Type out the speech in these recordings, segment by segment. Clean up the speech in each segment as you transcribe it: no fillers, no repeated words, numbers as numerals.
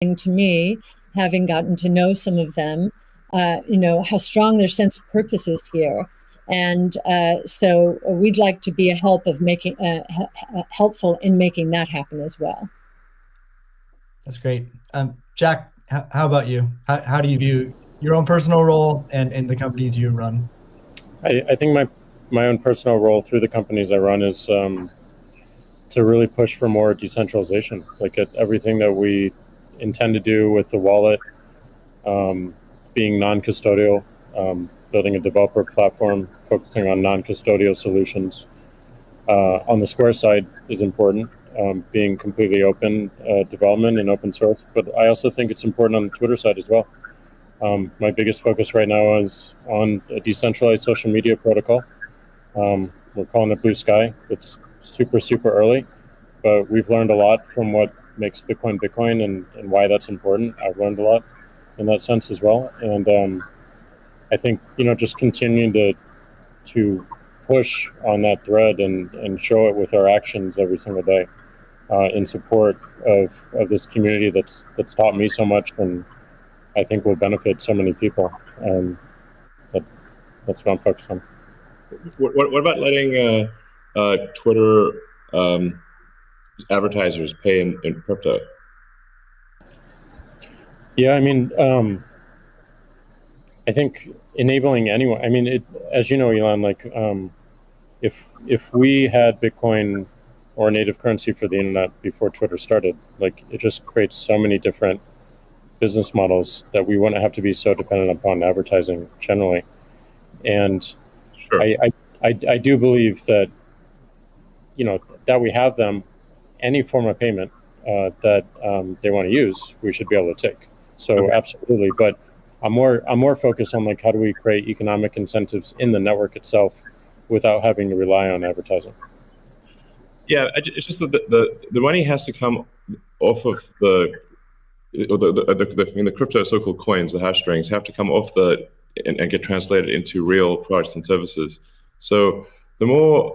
to me, having gotten to know some of them, how strong their sense of purpose is here. And so we'd like to be a helpful in making that happen as well. That's great. Jack, how about you? How do you view your own personal role and the companies you run? I think my own personal role through the companies I run is to really push for more decentralization. Like everything that we intend to do with the wallet, being non-custodial, building a developer platform, focusing on non-custodial solutions. On the Square side is important, being completely open development and open source. But I also think it's important on the Twitter side as well. My biggest focus right now is on a decentralized social media protocol. We're calling it Blue Sky. It's super, super early, but we've learned a lot from what makes Bitcoin Bitcoin and why that's important. I've learned a lot in that sense as well. And I think, just continuing to push on that thread and show it with our actions every single day in support of this community that's taught me so much and I think will benefit so many people. That's what I'm focused on. What about letting Twitter advertisers pay in crypto? Yeah, I think enabling anyone. As you know, Elon, if we had Bitcoin or native currency for the internet before Twitter started, it just creates so many different business models that we wouldn't have to be so dependent upon advertising generally. And sure. I do believe that that we have them, any form of payment that they want to use, we should be able to take. So okay. Absolutely, but I'm more focused on how do we create economic incentives in the network itself without having to rely on advertising. Yeah, it's just that the money has to come off of the crypto so-called coins, the hash strings, have to come off and get translated into real products and services. So the more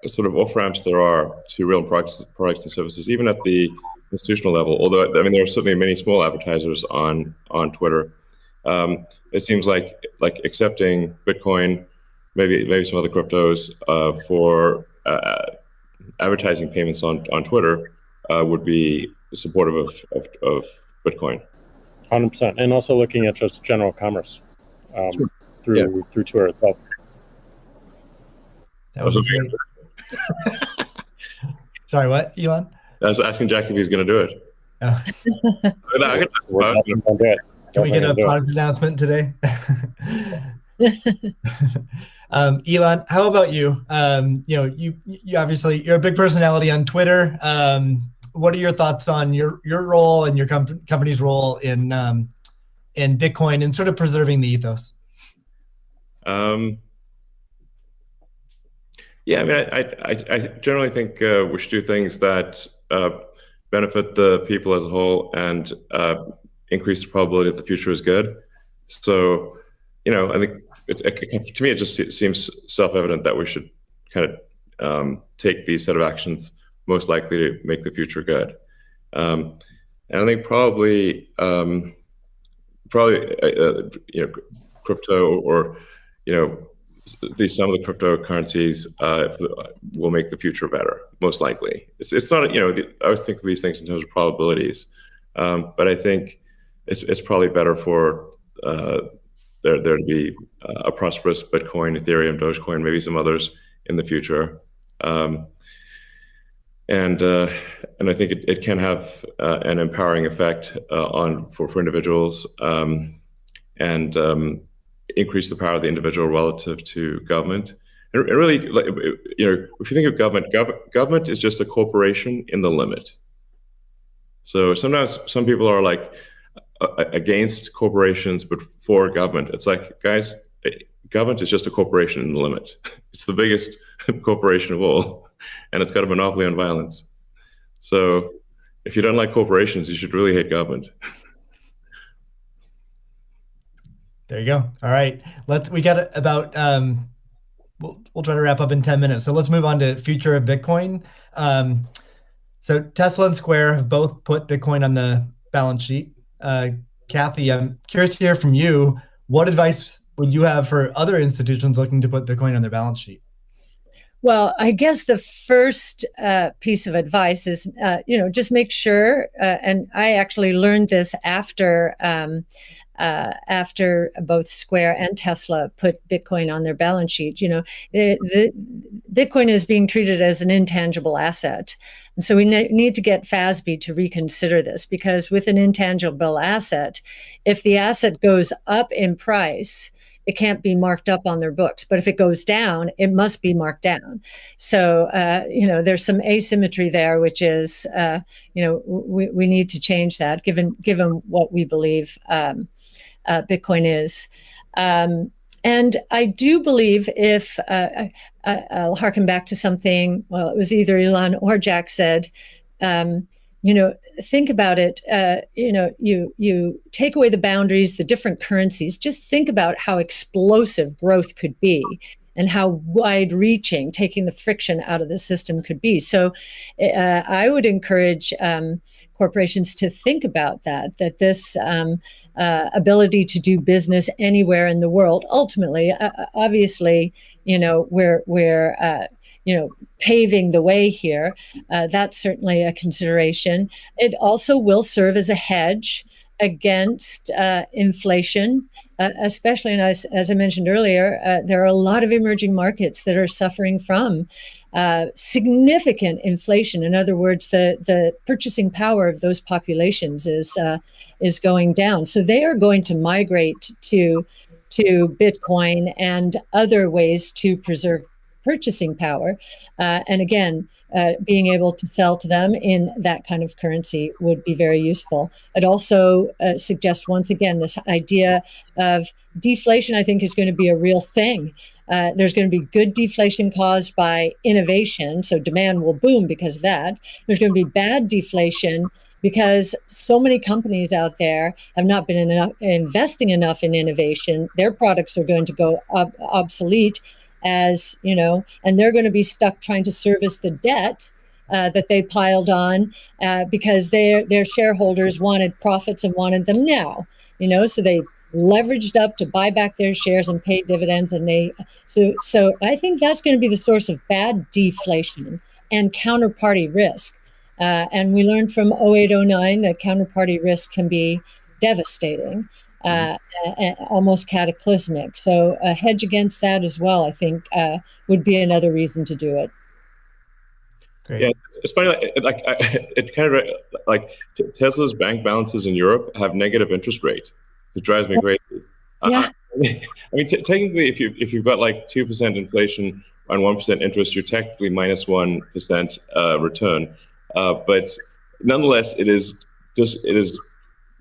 sort of off-ramps there are to real products and services, even at the institutional level, although there are certainly many small advertisers on Twitter, it seems like accepting Bitcoin, maybe some other cryptos for advertising payments on Twitter would be supportive of Bitcoin. 100%, and also looking at just general commerce through Twitter itself. That was great. Sorry, what, Elon? I was asking Jack if he's going to do it. Oh. Can we get a product announcement today? Elon, how about you? You obviously you're a big personality on Twitter. What are your thoughts on your role and your company's role in Bitcoin and sort of preserving the ethos? I generally think we should do things that benefit the people as a whole and increase the probability that the future is good. So, I think to me it just seems self-evident that we should kind of take these set of actions most likely to make the future good. And I think probably crypto or some of the cryptocurrencies will make the future better, most likely. It's not, I always think of these things in terms of probabilities, but I think it's probably better for there to be a prosperous Bitcoin, Ethereum, Dogecoin, maybe some others in the future. And I think it can have an empowering effect for individuals and increase the power of the individual relative to government. And really, if you think of government is just a corporation in the limit. So sometimes some people are against corporations but for government. It's like, guys, government is just a corporation in the limit. It's the biggest corporation of all, and it's got a monopoly on violence. So if you don't like corporations, you should really hate government. There you go. All right. We got about, we'll try to wrap up in 10 minutes. So let's move on to future of Bitcoin. So Tesla and Square have both put Bitcoin on the balance sheet. Kathy, I'm curious to hear from you. What advice would you have for other institutions looking to put Bitcoin on their balance sheet? Well, I guess the first piece of advice is, just make sure, and I actually learned this after both Square and Tesla put Bitcoin on their balance sheet. The Bitcoin is being treated as an intangible asset. And so we need to get FASB to reconsider this, because with an intangible asset, if the asset goes up in price, it can't be marked up on their books. But if it goes down, it must be marked down. So, there's some asymmetry there, which is, we need to change that given what we believe Bitcoin is. And I do believe if I'll harken back to something, well, it was either Elon or Jack said, think about it. You take away the boundaries, the different currencies. Just think about how explosive growth could be, and how wide-reaching taking the friction out of the system could be. So, I would encourage corporations to think about that this ability to do business anywhere in the world. Ultimately, obviously, we're paving the way here. That's certainly a consideration. It also will serve as a hedge against inflation, especially, and as I mentioned earlier, there are a lot of emerging markets that are suffering from significant inflation. In other words, the purchasing power of those populations is going down. So they are going to migrate to Bitcoin and other ways to preserve purchasing power. And again, being able to sell to them in that kind of currency would be very useful. I'd also suggest, once again, this idea of deflation, I think, is going to be a real thing. There's going to be good deflation caused by innovation, so demand will boom because of that. There's going to be bad deflation because so many companies out there have not been investing enough in innovation. Their products are going to go obsolete, and they're going to be stuck trying to service the debt that they piled on because their shareholders wanted profits and wanted them now. So they leveraged up to buy back their shares and pay dividends, and so I think that's going to be the source of bad deflation and counterparty risk. And we learned from 0809 that counterparty risk can be devastating. Almost cataclysmic. So a hedge against that as well, I think, would be another reason to do it. Great. Yeah, it's funny. It kind of like Tesla's bank balances in Europe have negative interest rate. It drives me crazy. Yeah. I mean, technically, if you've got like 2% inflation and 1% interest, you're technically minus 1% return. But nonetheless, it is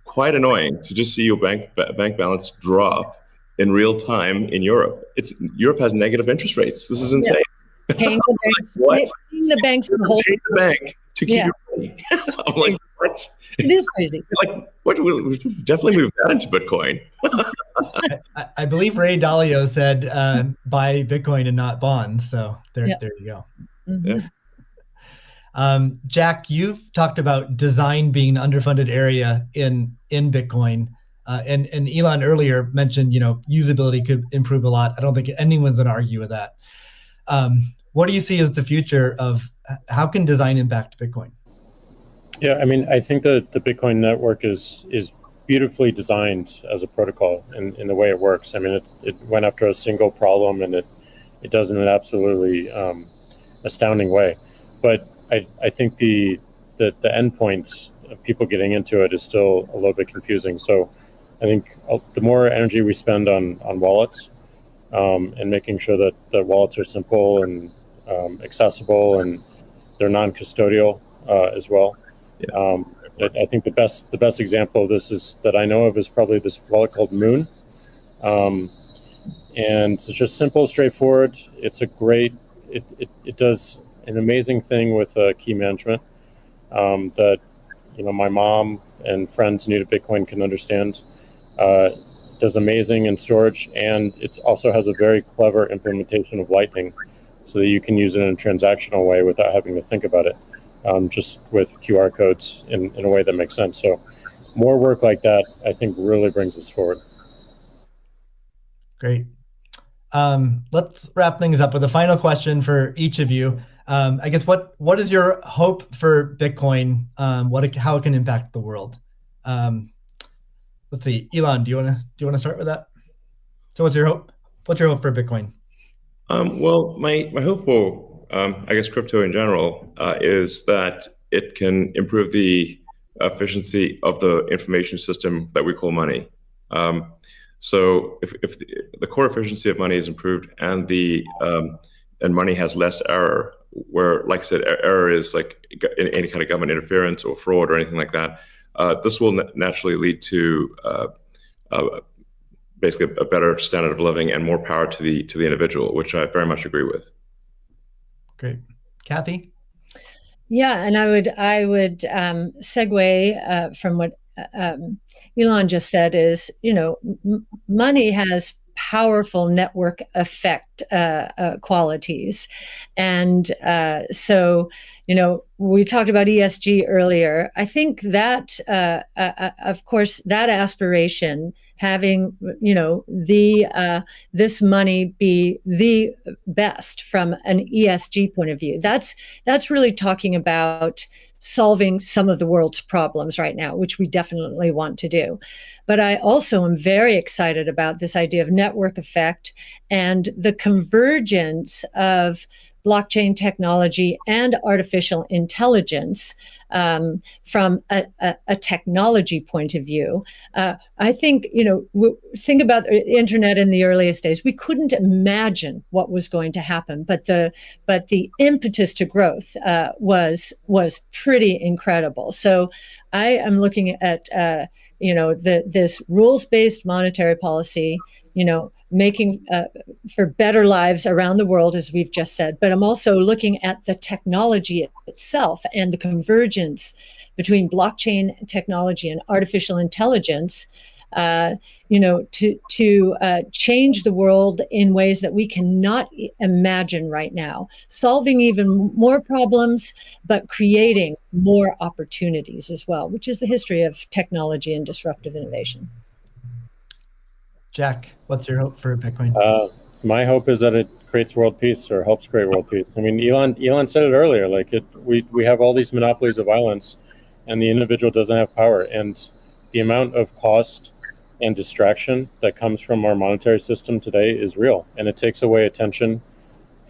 quite annoying to just see your bank balance drop in real time in Europe. Europe has negative interest rates. This is insane. Yeah. Paying the banks to hold the bank to keep your money. I'm like, what? It is crazy. Like, what? We definitely move that into Bitcoin. I believe Ray Dalio said, "Buy Bitcoin and not bonds." So there you go. Mm-hmm. Yeah. Jack, you've talked about design being an underfunded area in Bitcoin, and Elon earlier mentioned usability could improve a lot. I don't think anyone's going to argue with that. What do you see as the future of how can design impact Bitcoin? Yeah, I mean, I think that the Bitcoin network is beautifully designed as a protocol in the way it works. I mean, it went after a single problem, and it does in an absolutely astounding way. But I think the endpoints of people getting into it is still a little bit confusing. So I think the more energy we spend on wallets and making sure that the wallets are simple and accessible and they're non-custodial as well. Yeah. I think the best example of this that I know of is probably this wallet called Moon. And it's just simple, straightforward. It does an amazing thing with key management that my mom and friends new to Bitcoin can understand. Does amazing in storage, and it also has a very clever implementation of Lightning, so that you can use it in a transactional way without having to think about it, just with QR codes in a way that makes sense. So more work like that, I think, really brings us forward. Great. Let's wrap things up with a final question for each of you. I guess what is your hope for Bitcoin? How it can impact the world? Let's see, Elon, do you want to start with that? So what's your hope? What's your hope for Bitcoin? Well, my hope for, I guess, crypto in general is that it can improve the efficiency of the information system that we call money. So if the core efficiency of money is improved and and money has less error, where, like I said, error is like any kind of government interference or fraud or anything like that, this will naturally lead to basically a better standard of living and more power to the individual, which I very much agree with. Great. Kathy? Yeah, and I would segue from what Elon just said is, money has powerful network effect qualities. And so, we talked about ESG earlier. I think that, of course, that aspiration, having this money be the best from an ESG point of view, that's really talking about solving some of the world's problems right now, which we definitely want to do. But I also am very excited about this idea of network effect and the convergence of blockchain technology and artificial intelligence from a technology point of view. I think, think about the internet in the earliest days. We couldn't imagine what was going to happen, but the impetus to growth was pretty incredible. So I am looking at this rules-based monetary policy, making for better lives around the world, as we've just said. But I'm also looking at the technology itself and the convergence between blockchain technology and artificial intelligence, to change the world in ways that we cannot imagine right now, solving even more problems, but creating more opportunities as well, which is the history of technology and disruptive innovation. Jack, what's your hope for Bitcoin? My hope is that it creates world peace or helps create world peace. I mean, Elon said it earlier, we have all these monopolies of violence and the individual doesn't have power. And the amount of cost and distraction that comes from our monetary system today is real. And it takes away attention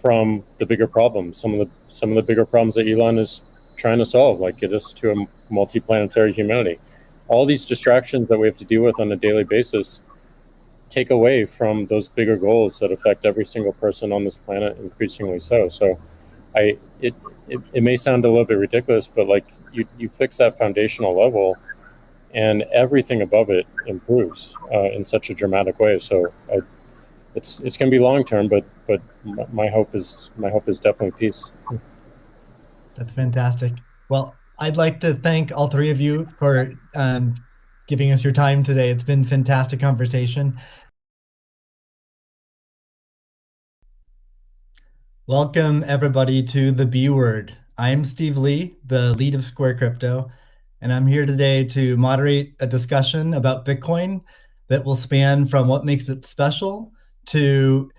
from the bigger problems, some of the bigger problems that Elon is trying to solve, like get us to a multi-planetary humanity. All these distractions that we have to deal with on a daily basis take away from those bigger goals that affect every single person on this planet, increasingly so. So it may sound a little bit ridiculous, but you fix that foundational level and everything above it improves in such a dramatic way. So it's going to be long term, but my hope is definitely peace. That's fantastic. Well, I'd like to thank all three of you for giving us your time today. It's been a fantastic conversation. Welcome everybody to the B Word. I'm Steve Lee, the lead of Square Crypto, and I'm here today to moderate a discussion about Bitcoin that will span from what makes it special to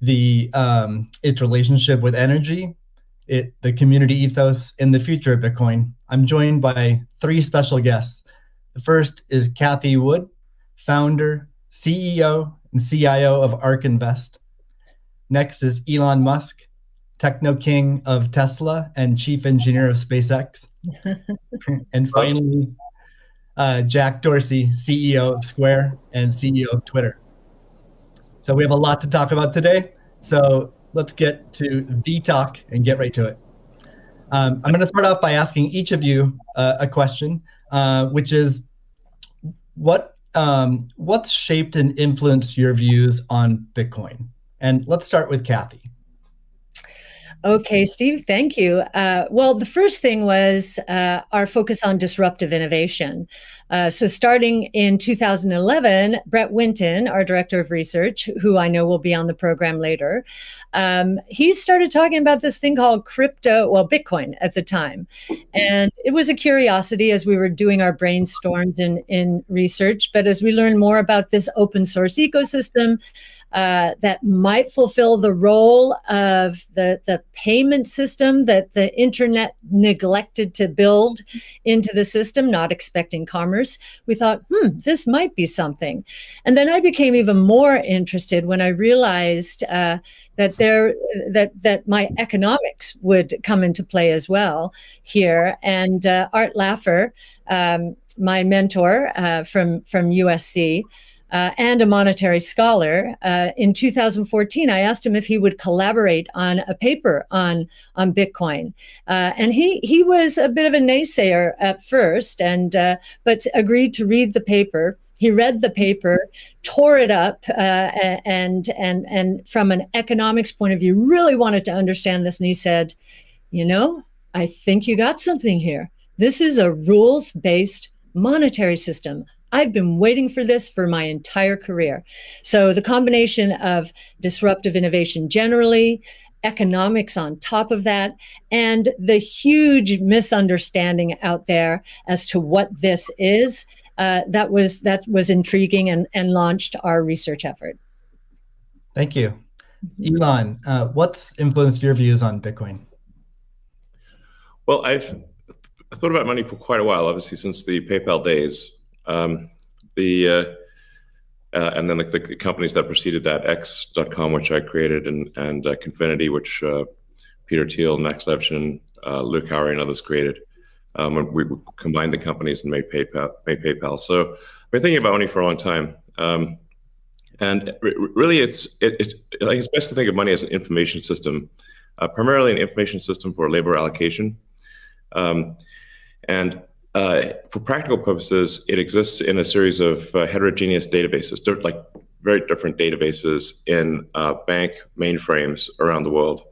its relationship with energy, the community ethos, and the future of Bitcoin. I'm joined by three special guests. The first is Cathie Wood, founder, CEO, and CIO of ARK Invest. Next is Elon Musk, techno king of Tesla and chief engineer of SpaceX. And finally, Jack Dorsey, CEO of Square and CEO of Twitter. So we have a lot to talk about today. So let's get to the talk and get right to it. I'm going to start off by asking each of you a question, which is what's shaped and influenced your views on Bitcoin? And let's start with Cathie. Okay, Steve, thank you. Well, the first thing was our focus on disruptive innovation. So starting in 2011, Brett Winton, our director of research, who I know will be on the program later, he started talking about this thing called Bitcoin at the time. And it was a curiosity as we were doing our brainstorms in research. But as we learned more about this open source ecosystem, that might fulfill the role of the payment system that the internet neglected to build into the system, not expecting commerce. We thought, this might be something. And then I became even more interested when I realized that my economics would come into play as well here. And Art Laffer, my mentor from USC, and a monetary scholar. In 2014, I asked him if he would collaborate on a paper on Bitcoin. And he was a bit of a naysayer at first, but agreed to read the paper. He read the paper, tore it up, and from an economics point of view, really wanted to understand this. And he said, I think you got something here. This is a rules-based monetary system. I've been waiting for this for my entire career. So the combination of disruptive innovation generally, economics on top of that, and the huge misunderstanding out there as to what this is, that was intriguing and launched our research effort. Thank you. Elon, what's influenced your views on Bitcoin? Well, I've thought about money for quite a while, obviously, since the PayPal days. And then the companies that preceded that, X.com, which I created, and Confinity, which Peter Thiel, Max Levchin, Luke Howry, and others created. When we combined the companies and made PayPal. So I've been thinking about money for a long time. And really, it's best to think of money as an information system, primarily an information system for labor allocation. For practical purposes, it exists in a series of heterogeneous databases, like very different databases in bank mainframes around the world.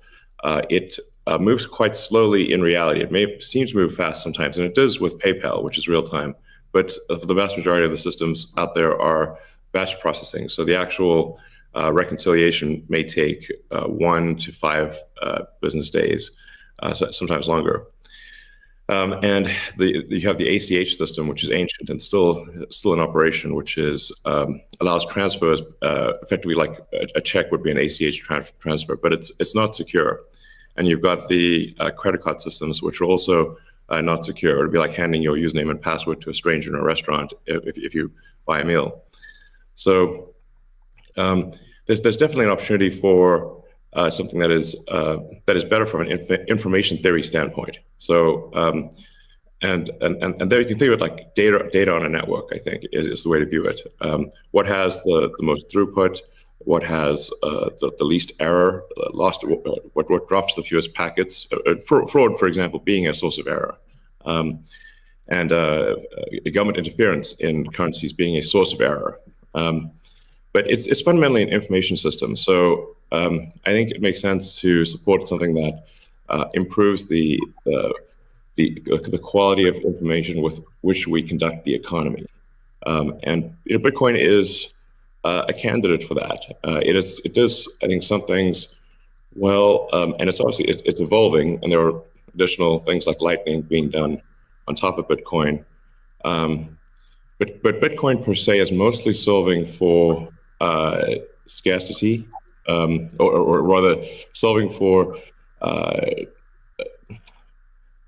It moves quite slowly in reality. It seems to move fast sometimes, and it does with PayPal, which is real time. But the vast majority of the systems out there are batch processing. So the actual reconciliation may take 1 to 5 business days, sometimes longer. And you have the ACH system, which is ancient and still in operation, which allows transfers effectively like a check would be an ACH transfer, but it's not secure. And you've got the credit card systems, which are also not secure. It would be like handing your username and password to a stranger in a restaurant if you buy a meal. So there's definitely an opportunity for something that is better from an information theory standpoint. So and there you can think of it like data on a network. I think is the way to view it. What has the most throughput? What has the least error? What drops the fewest packets? Fraud, for example, being a source of error, and government interference in currencies being a source of error. But it's fundamentally an information system. So I think it makes sense to support something that improves the quality of information with which we conduct the economy. And Bitcoin is a candidate for that. It does, I think, some things well, and it's obviously it's evolving, and there are additional things like Lightning being done on top of Bitcoin. But Bitcoin per se is mostly solving for scarcity, or rather solving for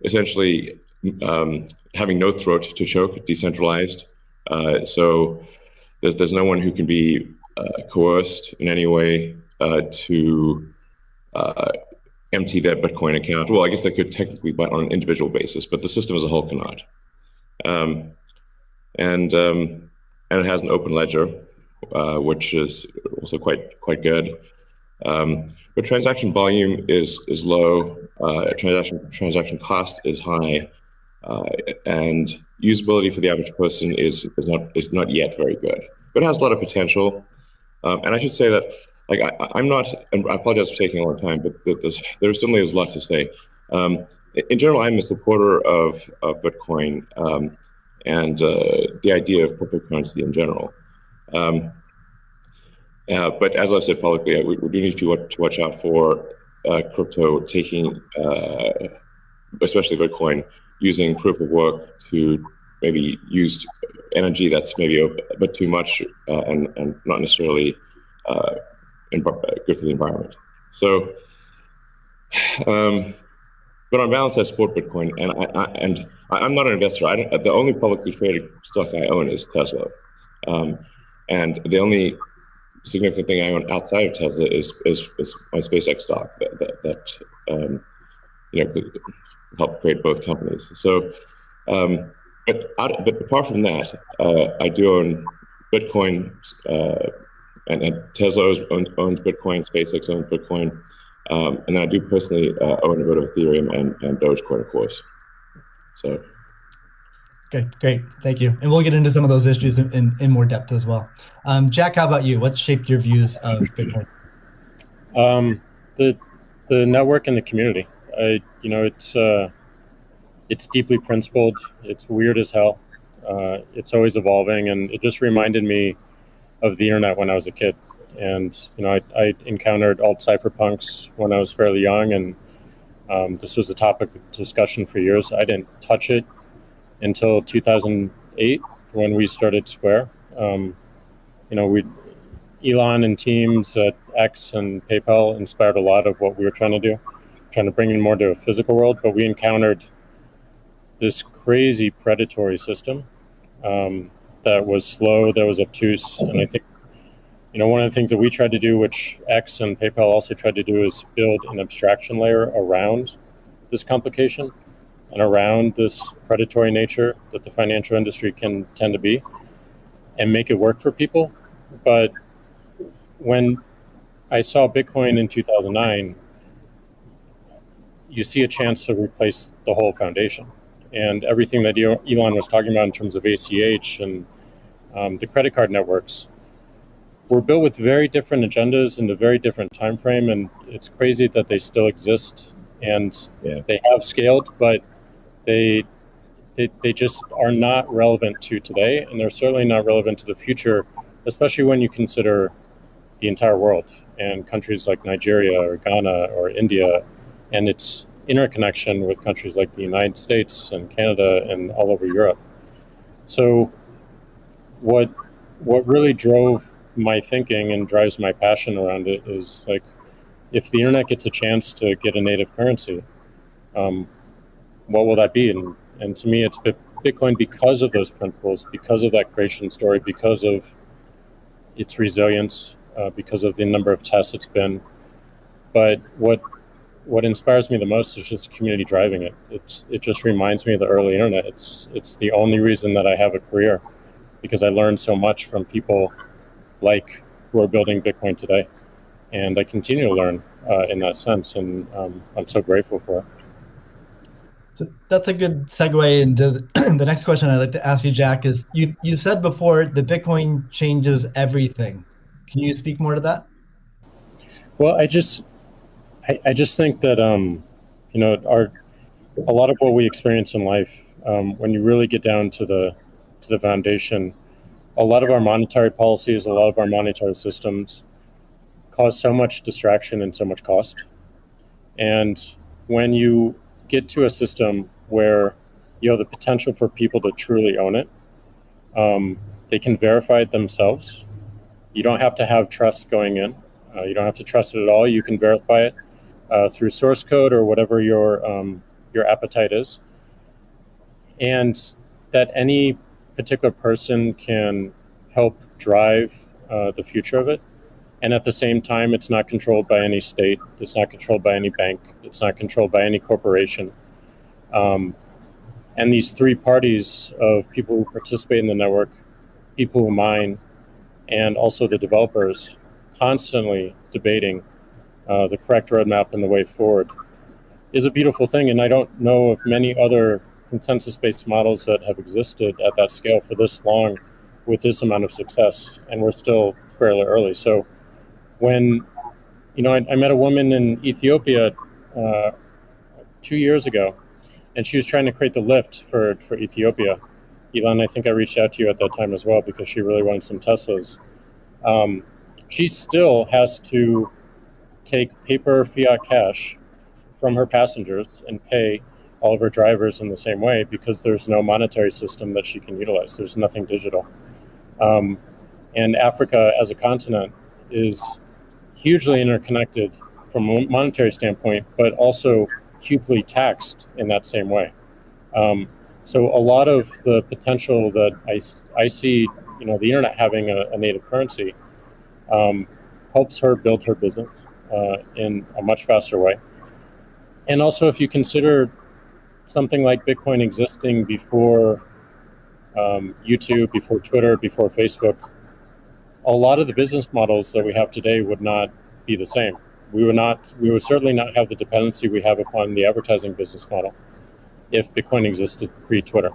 essentially having no throat to choke, decentralized. So there's no one who can be coerced in any way to empty their Bitcoin account. Well, I guess they could technically, but on an individual basis, but the system as a whole cannot. And it has an open ledger, which is also quite good. But transaction volume is low. Transaction cost is high, and usability for the average person is not yet very good. But it has a lot of potential. And I should say that I'm not, and I apologize for taking a long time, but there certainly is a lot to say. In general, I'm a supporter of Bitcoin and the idea of cryptocurrency in general. But as I've said publicly, we do need to watch out for crypto taking, especially Bitcoin, using proof of work to maybe use energy that's maybe a bit too much and not necessarily good for the environment. So, but on balance, I support Bitcoin, and I'm not an investor. The only publicly traded stock I own is Tesla, and the only significant thing I own outside of Tesla is my SpaceX stock that helped create both companies. So, but apart from that, I do own Bitcoin, and Tesla owns Bitcoin, SpaceX owns Bitcoin, and I do personally own a bit of Ethereum and Dogecoin, of course. So. Okay, great, thank you. And we'll get into some of those issues in more depth as well. Jack, how about you? What shaped your views of Bitcoin? The network and the community. It's deeply principled. It's weird as hell. It's always evolving, and it just reminded me of the internet when I was a kid. And I encountered alt cypherpunks when I was fairly young, and this was a topic of discussion for years. I didn't touch it until 2008 when we started Square. Elon and teams at X and PayPal inspired a lot of what we were trying to do, trying to bring in more to a physical world, but we encountered this crazy predatory system that was slow, that was obtuse. And I think, one of the things that we tried to do, which X and PayPal also tried to do, is build an abstraction layer around this complication and around this predatory nature that the financial industry can tend to be, and make it work for people. But when I saw Bitcoin in 2009, you see a chance to replace the whole foundation. And everything that Elon was talking about in terms of ACH and the credit card networks were built with very different agendas in a very different time frame. And it's crazy that they still exist, and they have scaled, but they just are not relevant to today, and they're certainly not relevant to the future, especially when you consider the entire world and countries like Nigeria or Ghana or India, and its interconnection with countries like the United States and Canada and all over Europe. So what really drove my thinking and drives my passion around it is, like, if the internet gets a chance to get a native currency, what will that be? And to me, it's Bitcoin, because of those principles, because of that creation story, because of its resilience, because of the number of tests it's been. But what inspires me the most is just the community driving it. It just reminds me of the early internet. It's the only reason that I have a career, because I learned so much from people like who are building Bitcoin today, and I continue to learn in that sense, and I'm so grateful for it. So that's a good segue into the next question I'd like to ask you, Jack. Is you said before that Bitcoin changes everything. Can you speak more to that? Well, I just think that a lot of what we experience in life, when you really get down to the foundation, a lot of our monetary policies, a lot of our monetary systems cause so much distraction and so much cost. And when you get to a system where you have the potential for people to truly own it, they can verify it themselves. You don't have to have trust going in. You don't have to trust it at all. You can verify it through source code or whatever your appetite is, and that any particular person can help drive the future of it. And at the same time, it's not controlled by any state. It's not controlled by any bank. It's not controlled by any corporation. And these three parties of people who participate in the network, people who mine, and also the developers, constantly debating the correct roadmap and the way forward, is a beautiful thing. And I don't know of many other consensus-based models that have existed at that scale for this long with this amount of success. And we're still fairly early. So when, I met a woman in Ethiopia 2 years ago, and she was trying to create the lift for Ethiopia. Elon, I think I reached out to you at that time as well because she really wanted some Teslas. She still has to take paper fiat cash from her passengers and pay all of her drivers in the same way because there's no monetary system that she can utilize. There's nothing digital. And Africa as a continent is hugely interconnected from a monetary standpoint, but also hugely taxed in that same way. So a lot of the potential that I see, the internet having a native currency helps her build her business in a much faster way. And also, if you consider something like Bitcoin existing before YouTube, before Twitter, before Facebook, a lot of the business models that we have today would not be the same. We would certainly not have the dependency we have upon the advertising business model if Bitcoin existed pre-Twitter.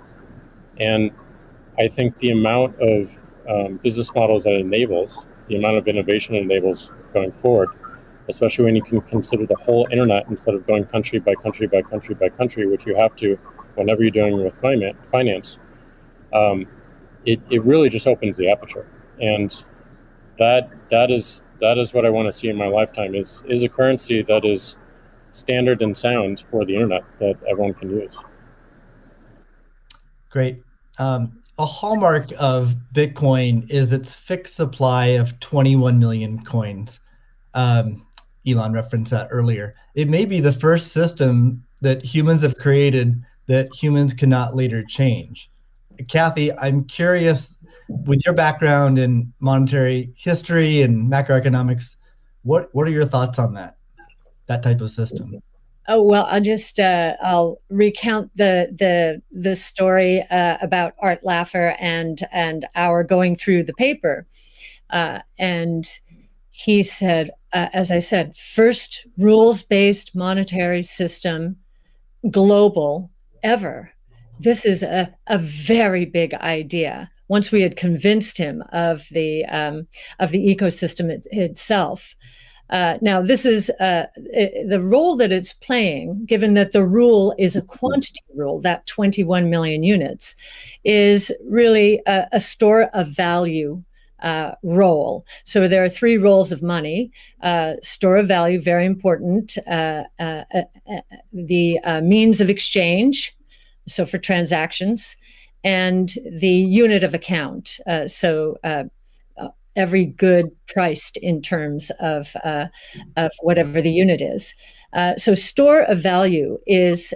And I think the amount of business models that it enables, the amount of innovation it enables going forward, especially when you can consider the whole internet instead of going country by country by country by country, which you have to whenever you're doing with finance, it really just opens the aperture. And that is what I want to see in my lifetime is a currency that is standard and sound for the internet that everyone can use. Great. A hallmark of Bitcoin is its fixed supply of 21 million coins. Elon referenced that earlier. It may be the first system that humans have created that humans cannot later change. Kathy, I'm curious, with your background in monetary history and macroeconomics, what are your thoughts on that type of system? Oh, well, I'll recount the story about Art Laffer and our going through the paper. And he said, as I said, first rules-based monetary system, global, ever. This is a very big idea. Once we had convinced him of the ecosystem itself. Now, this is the role that it's playing, given that the rule is a quantity rule, that 21 million units, is really a store of value role. So there are three roles of money. Store of value, very important. The means of exchange, so for transactions, and the unit of account. Every good priced in terms of whatever the unit is. So store of value is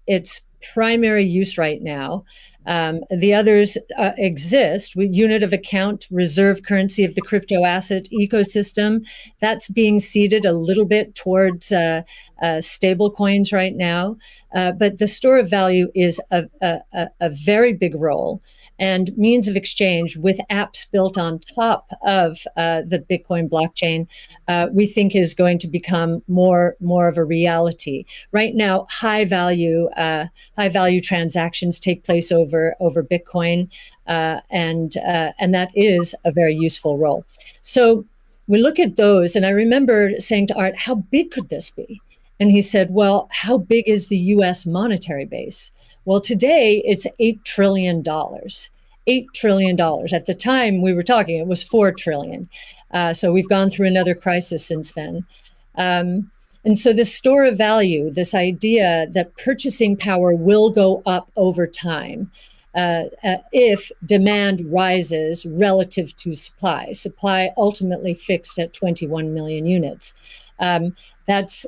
its primary use right now. The others exist. Unit of account, reserve currency of the crypto asset ecosystem. That's being seeded a little bit towards stable coins right now. But the store of value is a very big role. And means of exchange with apps built on top of the Bitcoin blockchain, we think is going to become more of a reality. Right now, high value transactions take place over Bitcoin, and that is a very useful role. So we look at those, and I remember saying to Art, "How big could this be?" And he said, "Well, how big is the U.S. monetary base?" Well, today it's $8 trillion. $8 trillion. At the time we were talking, it was $4 trillion. So we've gone through another crisis since then. And so this store of value, this idea that purchasing power will go up over time if demand rises relative to supply. Supply ultimately fixed at 21 million units. That's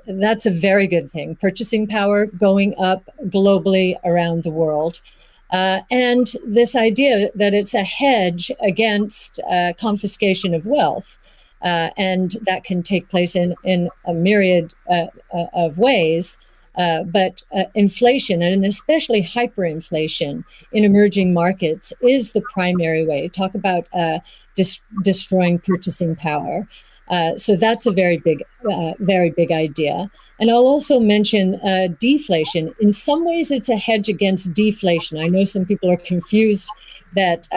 a very good thing. Purchasing power going up globally around the world. And this idea that it's a hedge against confiscation of wealth. And that can take place in a myriad of ways. But inflation, and especially hyperinflation in emerging markets, is the primary way. Talk about destroying purchasing power. So that's a very big idea. And I'll also mention deflation. In some ways, it's a hedge against deflation. I know some people are confused that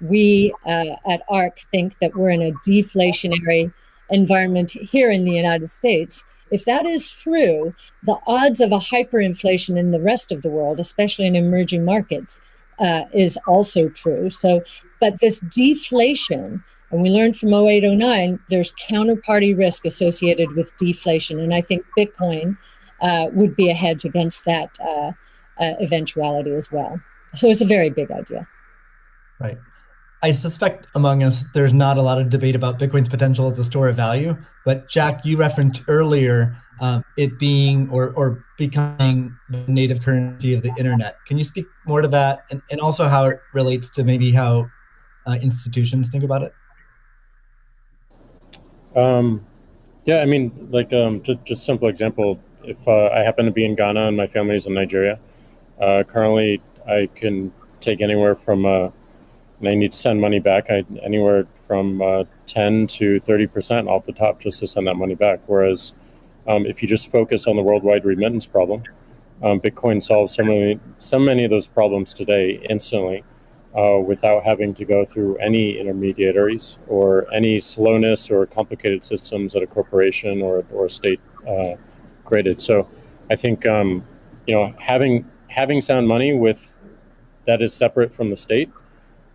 we at ARC think that we're in a deflationary environment here in the United States. If that is true, the odds of a hyperinflation in the rest of the world, especially in emerging markets, is also true. So, but this deflation, and we learned from 0809, there's counterparty risk associated with deflation. And I think Bitcoin would be a hedge against that eventuality as well. So it's a very big idea. Right. I suspect among us, there's not a lot of debate about Bitcoin's potential as a store of value. But Jack, you referenced earlier it being or becoming the native currency of the internet. Can you speak more to that, and also how it relates to maybe how institutions think about it? Yeah, I mean, like just simple example. If I happen to be in Ghana and my family is in Nigeria, currently I can take anywhere from and I need to send money back, anywhere from 10 to 30% off the top just to send that money back. Whereas if you just focus on the worldwide remittance problem, Bitcoin solves so many of those problems today instantly without having to go through any intermediaries or any slowness or complicated systems that a corporation or a state created. So I think having sound money with that is separate from the state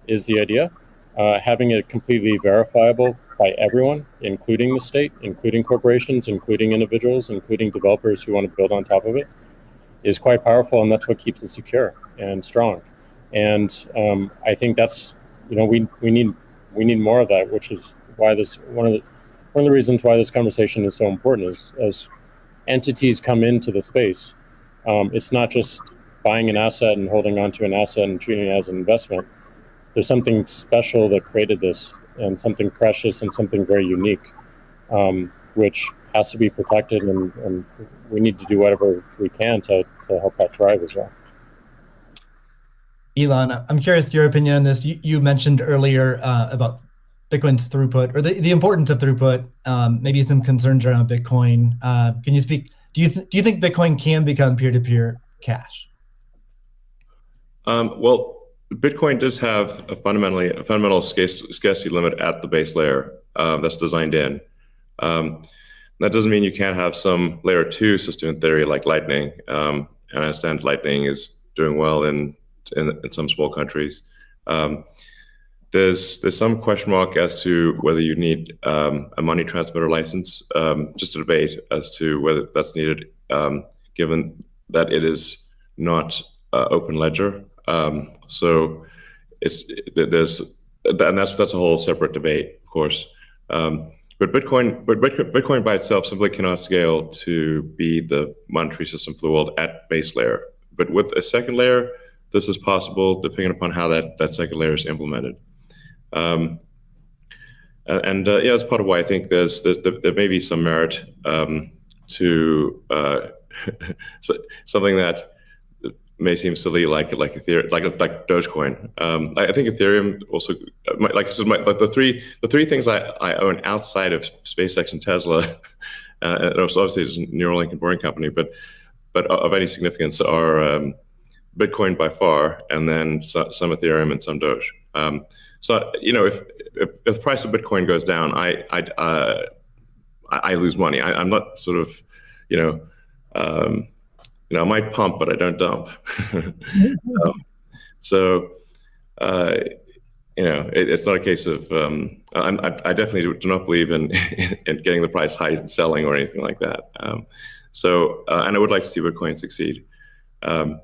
is the idea. Having it completely verifiable by everyone, including the state, including corporations, including individuals, including developers who want to build on top of it, is quite powerful, and that's what keeps it secure and strong. And I think that's we need more of that, which is why this one of the reasons why this conversation is so important is as entities come into the space, it's not just buying an asset and holding on to an asset and treating it as an investment. There's something special that created this, and something precious and something very unique, which has to be protected, and we need to do whatever we can to help that thrive as well. Elon, I'm curious your opinion on this. You mentioned earlier about Bitcoin's throughput, or the importance of throughput, maybe some concerns around Bitcoin. Can you speak? Do you think Bitcoin can become peer-to-peer cash? Well, Bitcoin does have a fundamental scarcity limit at the base layer that's designed in. That doesn't mean you can't have some layer 2 system in theory like Lightning. And I understand Lightning is doing well in some small countries. There's some question mark as to whether you need a money transmitter license. Just a debate as to whether that's needed, given that it is not open ledger. So that's a whole separate debate, of course. But Bitcoin by itself simply cannot scale to be the monetary system for the world at base layer. But with a second layer, this is possible depending upon how that second layer is implemented. That's part of why I think there may be some merit to something that may seem silly, like Ethereum, like Dogecoin. I think Ethereum also, like I said, the three things I own outside of SpaceX and Tesla, and obviously it's a Neuralink and Boring Company, but of any significance are Bitcoin by far, and then some Ethereum and some Doge. So if the price of Bitcoin goes down, I lose money. I'm not sort of I might pump, but I don't dump. It's not a case of. I definitely do not believe in getting the price high and selling or anything like that. And I would like to see Bitcoin succeed. I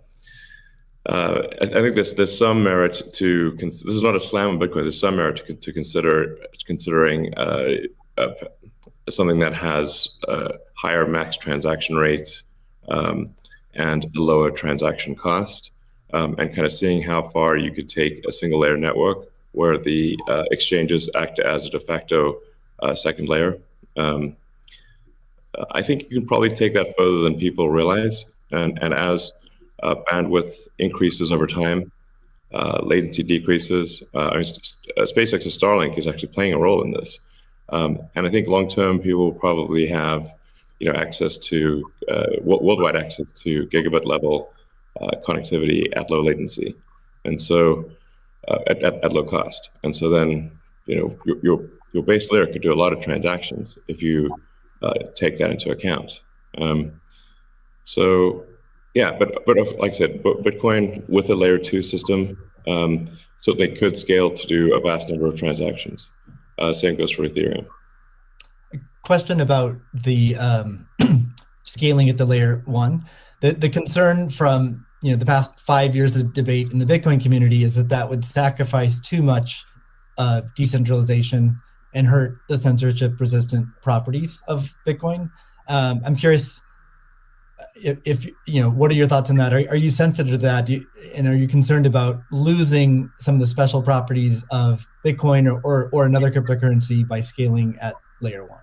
think there's some merit to. This is not a slam on Bitcoin. There's some merit to considering something that has higher max transaction rates. And a lower transaction cost, and kind of seeing how far you could take a single layer network where the exchanges act as a de facto second layer. I think you can probably take that further than people realize. And as bandwidth increases over time, latency decreases. SpaceX's Starlink is actually playing a role in this. And I think long-term people will probably have access to worldwide access to gigabit level connectivity at low latency, and so at low cost. And so then your your base layer could do a lot of transactions if you take that into account. So yeah, but like I said, Bitcoin with a layer 2 system, so they could scale to do a vast number of transactions. Same goes for Ethereum. Question about the scaling at the layer 1. The concern from the past 5 years of debate in the Bitcoin community is that would sacrifice too much decentralization and hurt the censorship-resistant properties of Bitcoin. I'm curious if what are your thoughts on that? Are you sensitive to that? And are you concerned about losing some of the special properties of Bitcoin or another cryptocurrency by scaling at layer 1?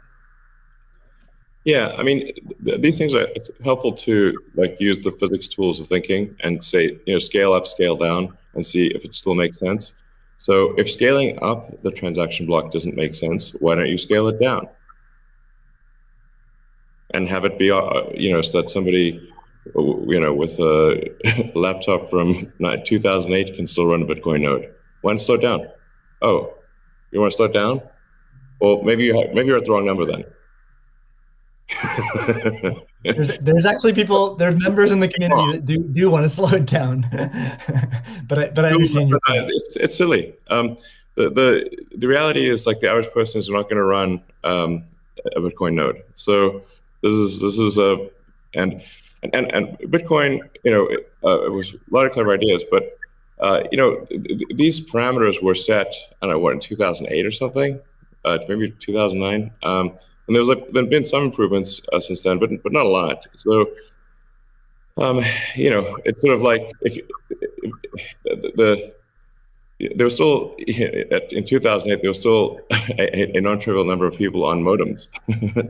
Yeah, I mean, these things are, it's helpful to use the physics tools of thinking and say, scale up, scale down, and see if it still makes sense. So if scaling up the transaction block doesn't make sense, why don't you scale it down? And have it be, so that somebody, with a laptop from 2008 can still run a Bitcoin node. Why not slow it down? Oh, you want to slow it down? Well, maybe you're at the wrong number then. there's actually there's members in the community that do want to slow it down, but I understand your point. It's silly. The reality is the average person is not going to run a Bitcoin node. So this is and Bitcoin. It was a lot of clever ideas, but these parameters were set. I don't know in 2008 or something, maybe 2009. And there's been some improvements since then, but not a lot. So, it's sort of if there was still in 2008 there was still a non-trivial number of people on modems.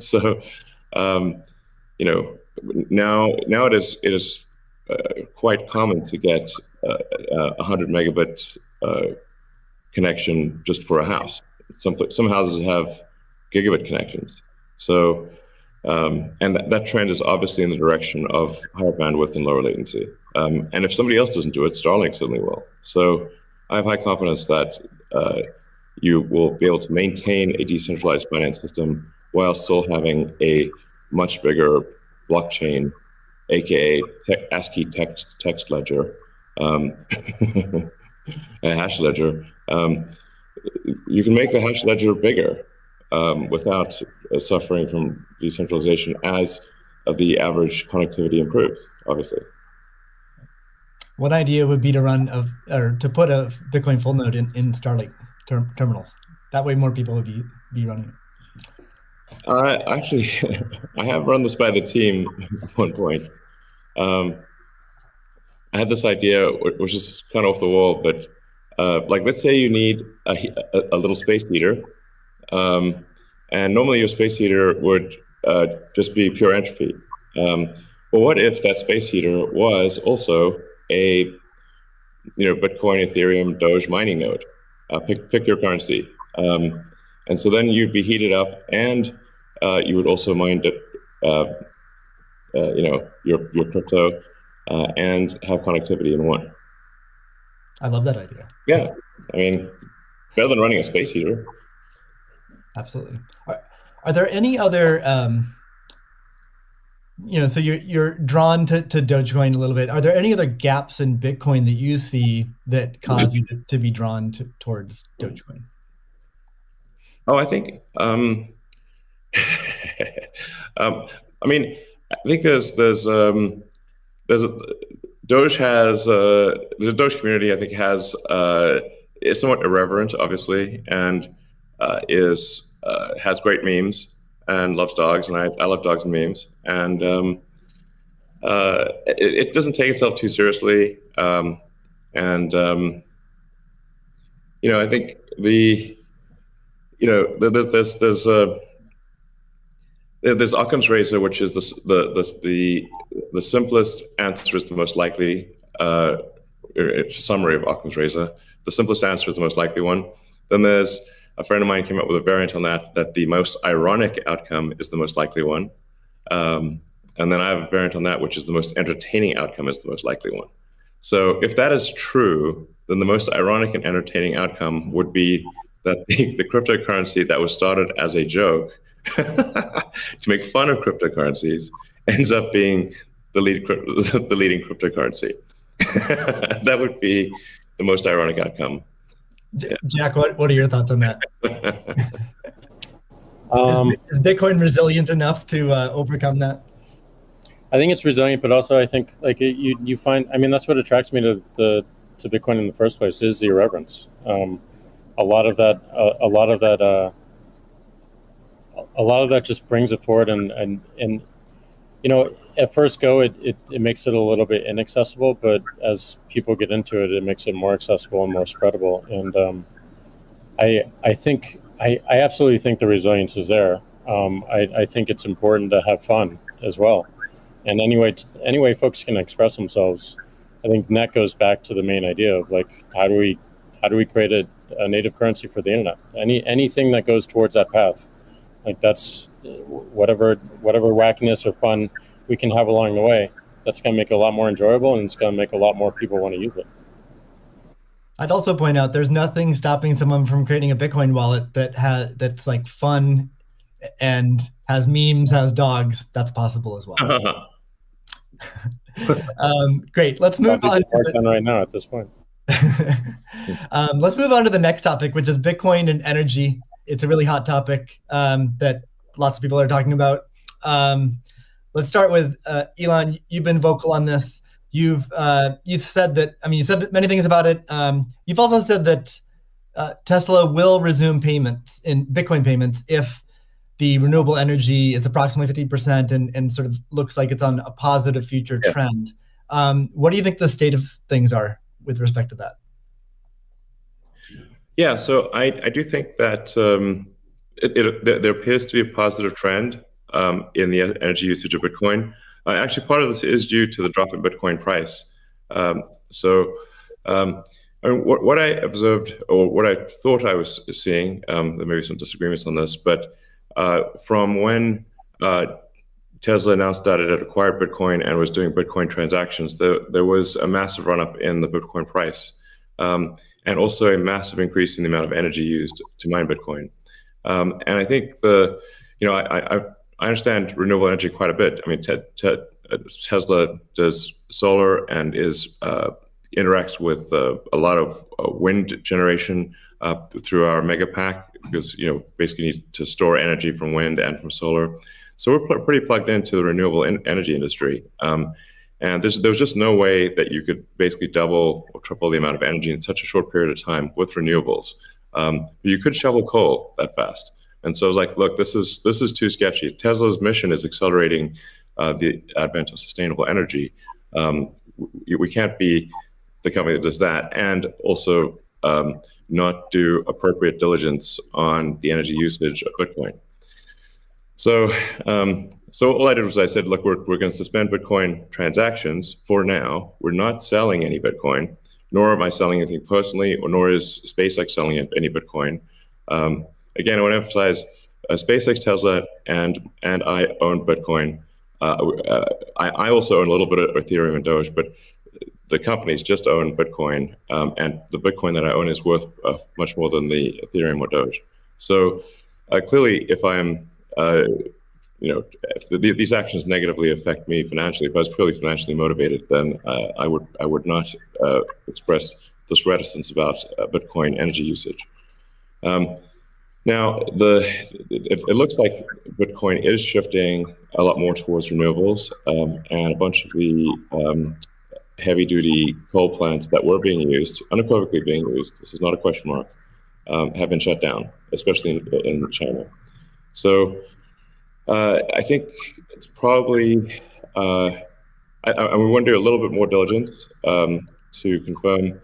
So, now it is quite common to get 100 megabit connection just for a house. Some houses have gigabit connections. So, and that trend is obviously in the direction of higher bandwidth and lower latency. And if somebody else doesn't do it, Starlink certainly will. So I have high confidence that you will be able to maintain a decentralized finance system while still having a much bigger blockchain, aka ASCII text ledger, a hash ledger. You can make the hash ledger bigger without suffering from decentralization as the average connectivity improves, obviously. One idea would be to to put a Bitcoin full node in Starlink terminals. That way more people would be running it. Actually, I have run this by the team at one point. I had this idea, which is kind of off the wall, but let's say you need a little space heater. And normally your space heater would just be pure entropy. Well, what if that space heater was also a Bitcoin, Ethereum, Doge mining node? Pick your currency. And so then you'd be heated up, and you would also mine your crypto and have connectivity in one. I love that idea. Yeah, I mean, better than running a space heater. Absolutely. Are there any other, so you're drawn to Dogecoin a little bit. Are there any other gaps in Bitcoin that you see that cause you to be drawn towards Dogecoin? Oh, I think, I mean, I think there's Doge has, the Doge community, I think, is somewhat irreverent, obviously, and has great memes and loves dogs, and I love dogs and memes, and it doesn't take itself too seriously, and I think there's Occam's razor, which is the simplest answer is the most likely. It's a summary of Occam's razor. The simplest answer is the most likely one. Then there's a friend of mine came up with a variant on that the most ironic outcome is the most likely one. And then I have a variant on that, which is the most entertaining outcome is the most likely one. So if that is true, then the most ironic and entertaining outcome would be that the cryptocurrency that was started as a joke to make fun of cryptocurrencies ends up being the leading cryptocurrency. That would be the most ironic outcome. Jack, what are your thoughts on that? Is Bitcoin resilient enough to overcome that? I think it's resilient, but also I think like you find, I mean, that's what attracts me to Bitcoin in the first place is the irreverence. A lot of that just brings it forward, and you know, at first go, it makes it a little bit inaccessible, but as people get into it, it makes it more accessible and more spreadable. And I absolutely think the resilience is there. I think it's important to have fun as well. And anyway folks can express themselves. I think that goes back to the main idea of like, how do we create a native currency for the internet? Anything that goes towards that path, like that's whatever wackiness or fun we can have along the way, that's going to make it a lot more enjoyable, and it's going to make a lot more people want to use it. I'd also point out there's nothing stopping someone from creating a Bitcoin wallet that's like fun and has memes, has dogs. That's possible as well. Great. Let's move on. Right now at this point. Let's move on to the next topic, which is Bitcoin and energy. It's a really hot topic that lots of people are talking about. Let's start with Elon. You've been vocal on this. You've said that. I mean, you said many things about it. You've also said that Tesla will resume payments in Bitcoin payments if the renewable energy is approximately 50% and sort of looks like it's on a positive future trend. What do you think the state of things are with respect to that? Yeah, so I do think that there appears to be a positive trend in the energy usage of Bitcoin. Actually, part of this is due to the drop in Bitcoin price. I mean, what I observed, or what I thought I was seeing, there may be some disagreements on this, but from when Tesla announced that it had acquired Bitcoin and was doing Bitcoin transactions, there was a massive run-up in the Bitcoin price, and also a massive increase in the amount of energy used to mine Bitcoin. And I think I understand renewable energy quite a bit. I mean, Tesla does solar and interacts with a lot of wind generation through our mega pack, because basically need to store energy from wind and from solar. So we're pretty plugged into the renewable energy industry. And there's just no way that you could basically double or triple the amount of energy in such a short period of time with renewables. You could shovel coal that fast. And so I was like, look, this is too sketchy. Tesla's mission is accelerating the advent of sustainable energy. We can't be the company that does that and also not do appropriate diligence on the energy usage of Bitcoin. So all I did was I said, look, we're going to suspend Bitcoin transactions for now. We're not selling any Bitcoin, nor am I selling anything personally, nor is SpaceX selling any Bitcoin. Again, I want to emphasize SpaceX, Tesla, and I own Bitcoin. I also own a little bit of Ethereum and Doge, but the companies just own Bitcoin, and the Bitcoin that I own is worth much more than the Ethereum or Doge. So clearly, if I'm, if these actions negatively affect me financially, if I was purely financially motivated, then I would not express this reticence about Bitcoin energy usage. Now, it looks like Bitcoin is shifting a lot more towards renewables, and a bunch of the heavy-duty coal plants that were being used, unequivocally being used, this is not a question mark, have been shut down, especially in China. So I think it's probably, we want to do a little bit more diligence to confirm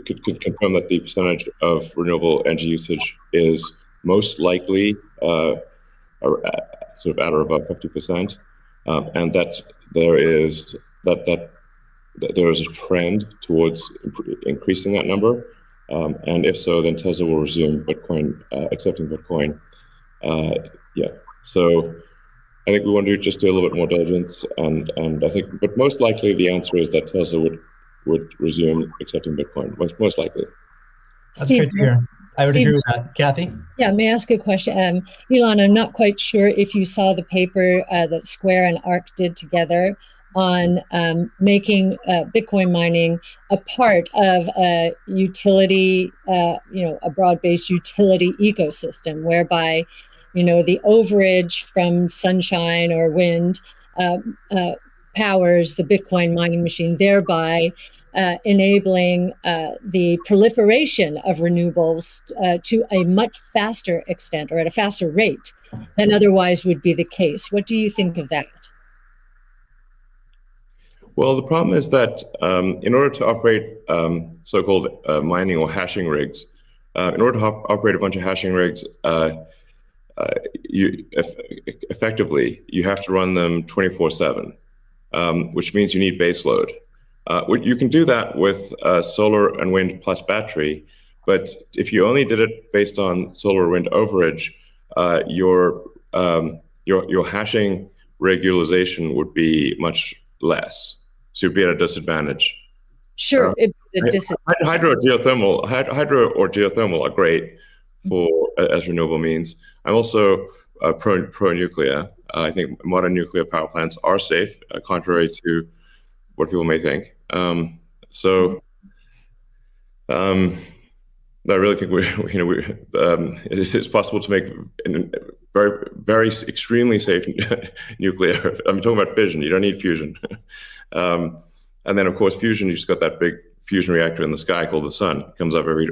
could confirm that the percentage of renewable energy usage is most likely sort of at or above 50%, and that there is a trend towards increasing that number, and if so, then Tesla will resume Bitcoin, accepting Bitcoin. So I think we want to just do a little bit more diligence, and I think, but most likely the answer is that Tesla would resume accepting Bitcoin, most likely. That's Steve, great to hear. I would Steve, agree with that. Kathy? yeah, may I ask a question? Elon, I'm not quite sure if you saw the paper that Square and ARC did together on making Bitcoin mining a part of a utility, a broad-based utility ecosystem, whereby, the overage from sunshine or wind powers the Bitcoin mining machine, thereby enabling the proliferation of renewables to a much faster extent or at a faster rate than otherwise would be the case. What do you think of that? Well, the problem is that in order to operate so-called mining or hashing rigs, in order to operate a bunch of hashing rigs, effectively, you have to run them 24/7, which means you need base load. You can do that with solar and wind plus battery, but if you only did it based on solar wind overage, your hashing rig utilization would be much less. So you'd be at a disadvantage. Sure, hydro or geothermal are great for as renewable means. I'm also pro nuclear. I think modern nuclear power plants are safe, contrary to what people may think. I really think it's possible to make very, very extremely safe nuclear. I'm talking about fission. You don't need fusion. And then, of course, fusion. You just got that big fusion reactor in the sky called the sun. It comes up every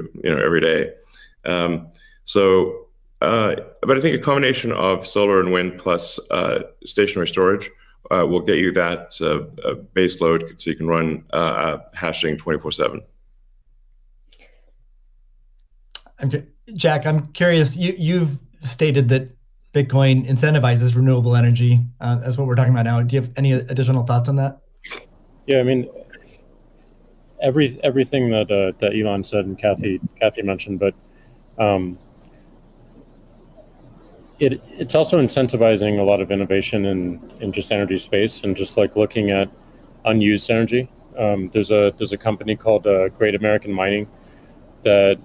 day. But I think a combination of solar and wind plus stationary storage will get you that base load, so you can run hashing 24/7. Okay, Jack, I'm curious. You've stated that Bitcoin incentivizes renewable energy. That's what we're talking about now. Do you have any additional thoughts on that? Yeah, I mean, everything that Elon said and Kathy mentioned, but it's also incentivizing a lot of innovation in just energy space and just like looking at unused energy. There's a company called Great American Mining that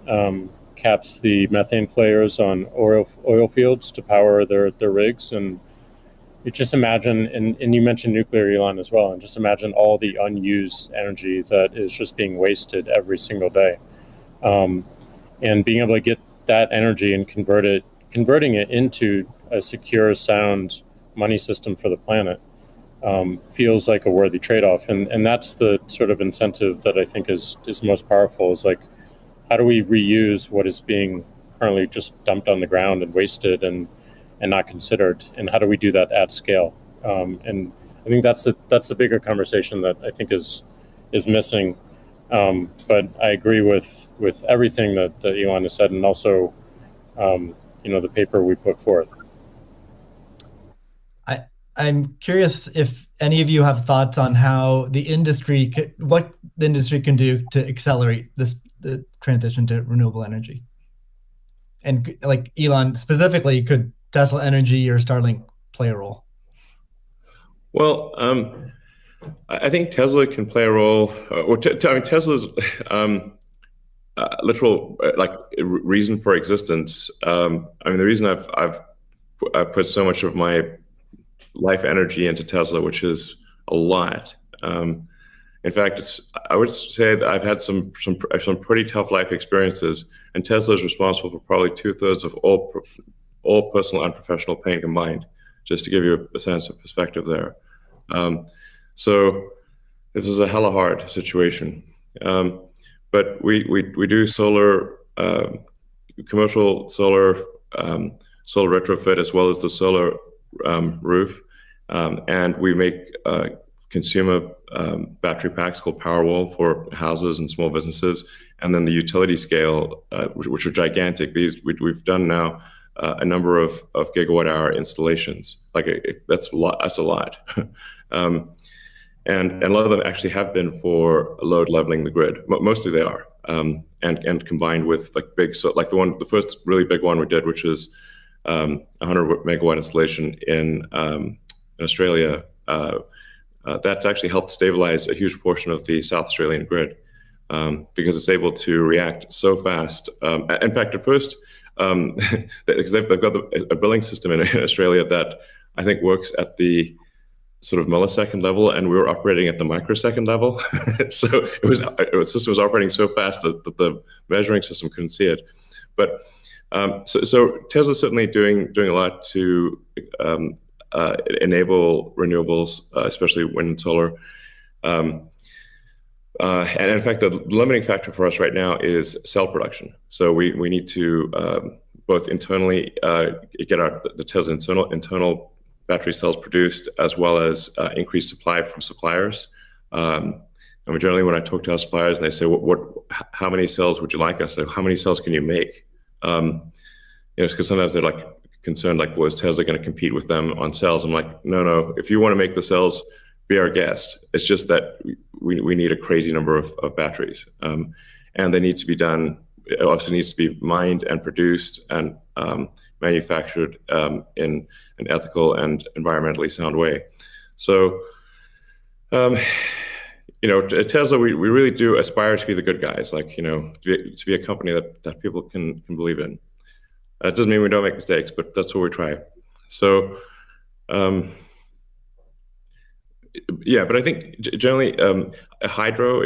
caps the methane flares on oil fields to power their rigs. And you just imagine, and you mentioned nuclear, Elon, as well, and just imagine all the unused energy that is just being wasted every single day. And being able to get that energy and converting it into a secure, sound money system for the planet feels like a worthy trade-off. And that's the sort of incentive that I think is most powerful, is like, how do we reuse what is being currently just dumped on the ground and wasted and not considered, and how do we do that at scale? And I think that's a bigger conversation that I think is missing. But I agree with everything that Elon has said, and also the paper we put forth. I'm curious if any of you have thoughts on how what the industry can do to accelerate the transition to renewable energy. And like Elon specifically, could Tesla Energy or Starlink play a role? Well, I think Tesla can play a role. Tesla's literal reason for existence. The reason I've put so much of my life energy into Tesla, which is a lot. In fact, I would say that I've had some pretty tough life experiences, and Tesla is responsible for probably 2/3 of all personal and professional pain combined. Just to give you a sense of perspective there. So this is a hella hard situation. But we do solar, commercial solar, solar retrofit, as well as the solar roof, and we make consumer battery packs called Powerwall for houses and small businesses, and then the utility scale, which are gigantic. These we've done now a number of gigawatt hour installations. That's a lot. That's a lot. And a lot of them actually have been for load leveling the grid. Mostly they are, and combined with the first really big one we did, which is 100 megawatt installation in Australia. That's actually helped stabilize a huge portion of the South Australian grid. because it's able to react so fast. In fact, at first, because they've got a billing system in Australia that I think works at the sort of millisecond level, and we were operating at the microsecond level. So the system was operating so fast that the measuring system couldn't see it. But so Tesla's certainly doing a lot to enable renewables, especially wind and solar. And in fact, the limiting factor for us right now is cell production. So we need to both internally get the Tesla internal battery cells produced, as well as increase supply from suppliers. And generally, when I talk to our suppliers and they say, how many cells would you like us? How many cells can you make? Because sometimes they're like concerned, like, well, is Tesla going to compete with them on cells? I'm like, no. If you want to make the cells, be our guest. It's just that we need a crazy number of batteries, and they need to be done. It obviously needs to be mined and produced and manufactured in an ethical and environmentally sound way. So, at Tesla, we really do aspire to be the good guys, like, to be a company that people can believe in. It doesn't mean we don't make mistakes, but that's what we try. So, but I think generally hydro,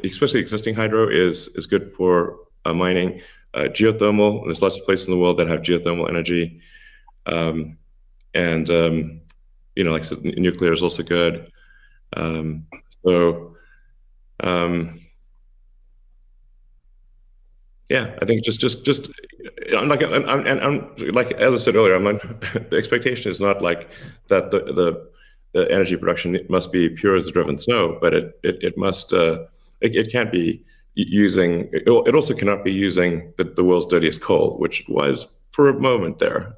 especially existing hydro, is good for mining. Geothermal, there's lots of places in the world that have geothermal energy. Like I said, nuclear is also good. I think just I'm like as I said earlier, the expectation is not like that the energy production must be pure as the driven snow, but it must it can't be using. It also cannot be using the world's dirtiest coal, which it was for a moment there.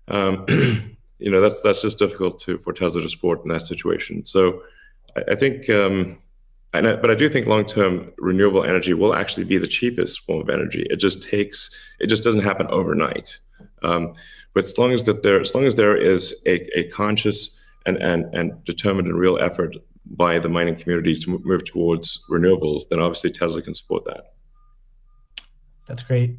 That's just difficult for Tesla to support in that situation. So I think, but I do think long-term renewable energy will actually be the cheapest form of energy. It just doesn't happen overnight. But as long as there is a conscious and determined and real effort by the mining community to move towards renewables, then obviously Tesla can support that. That's great.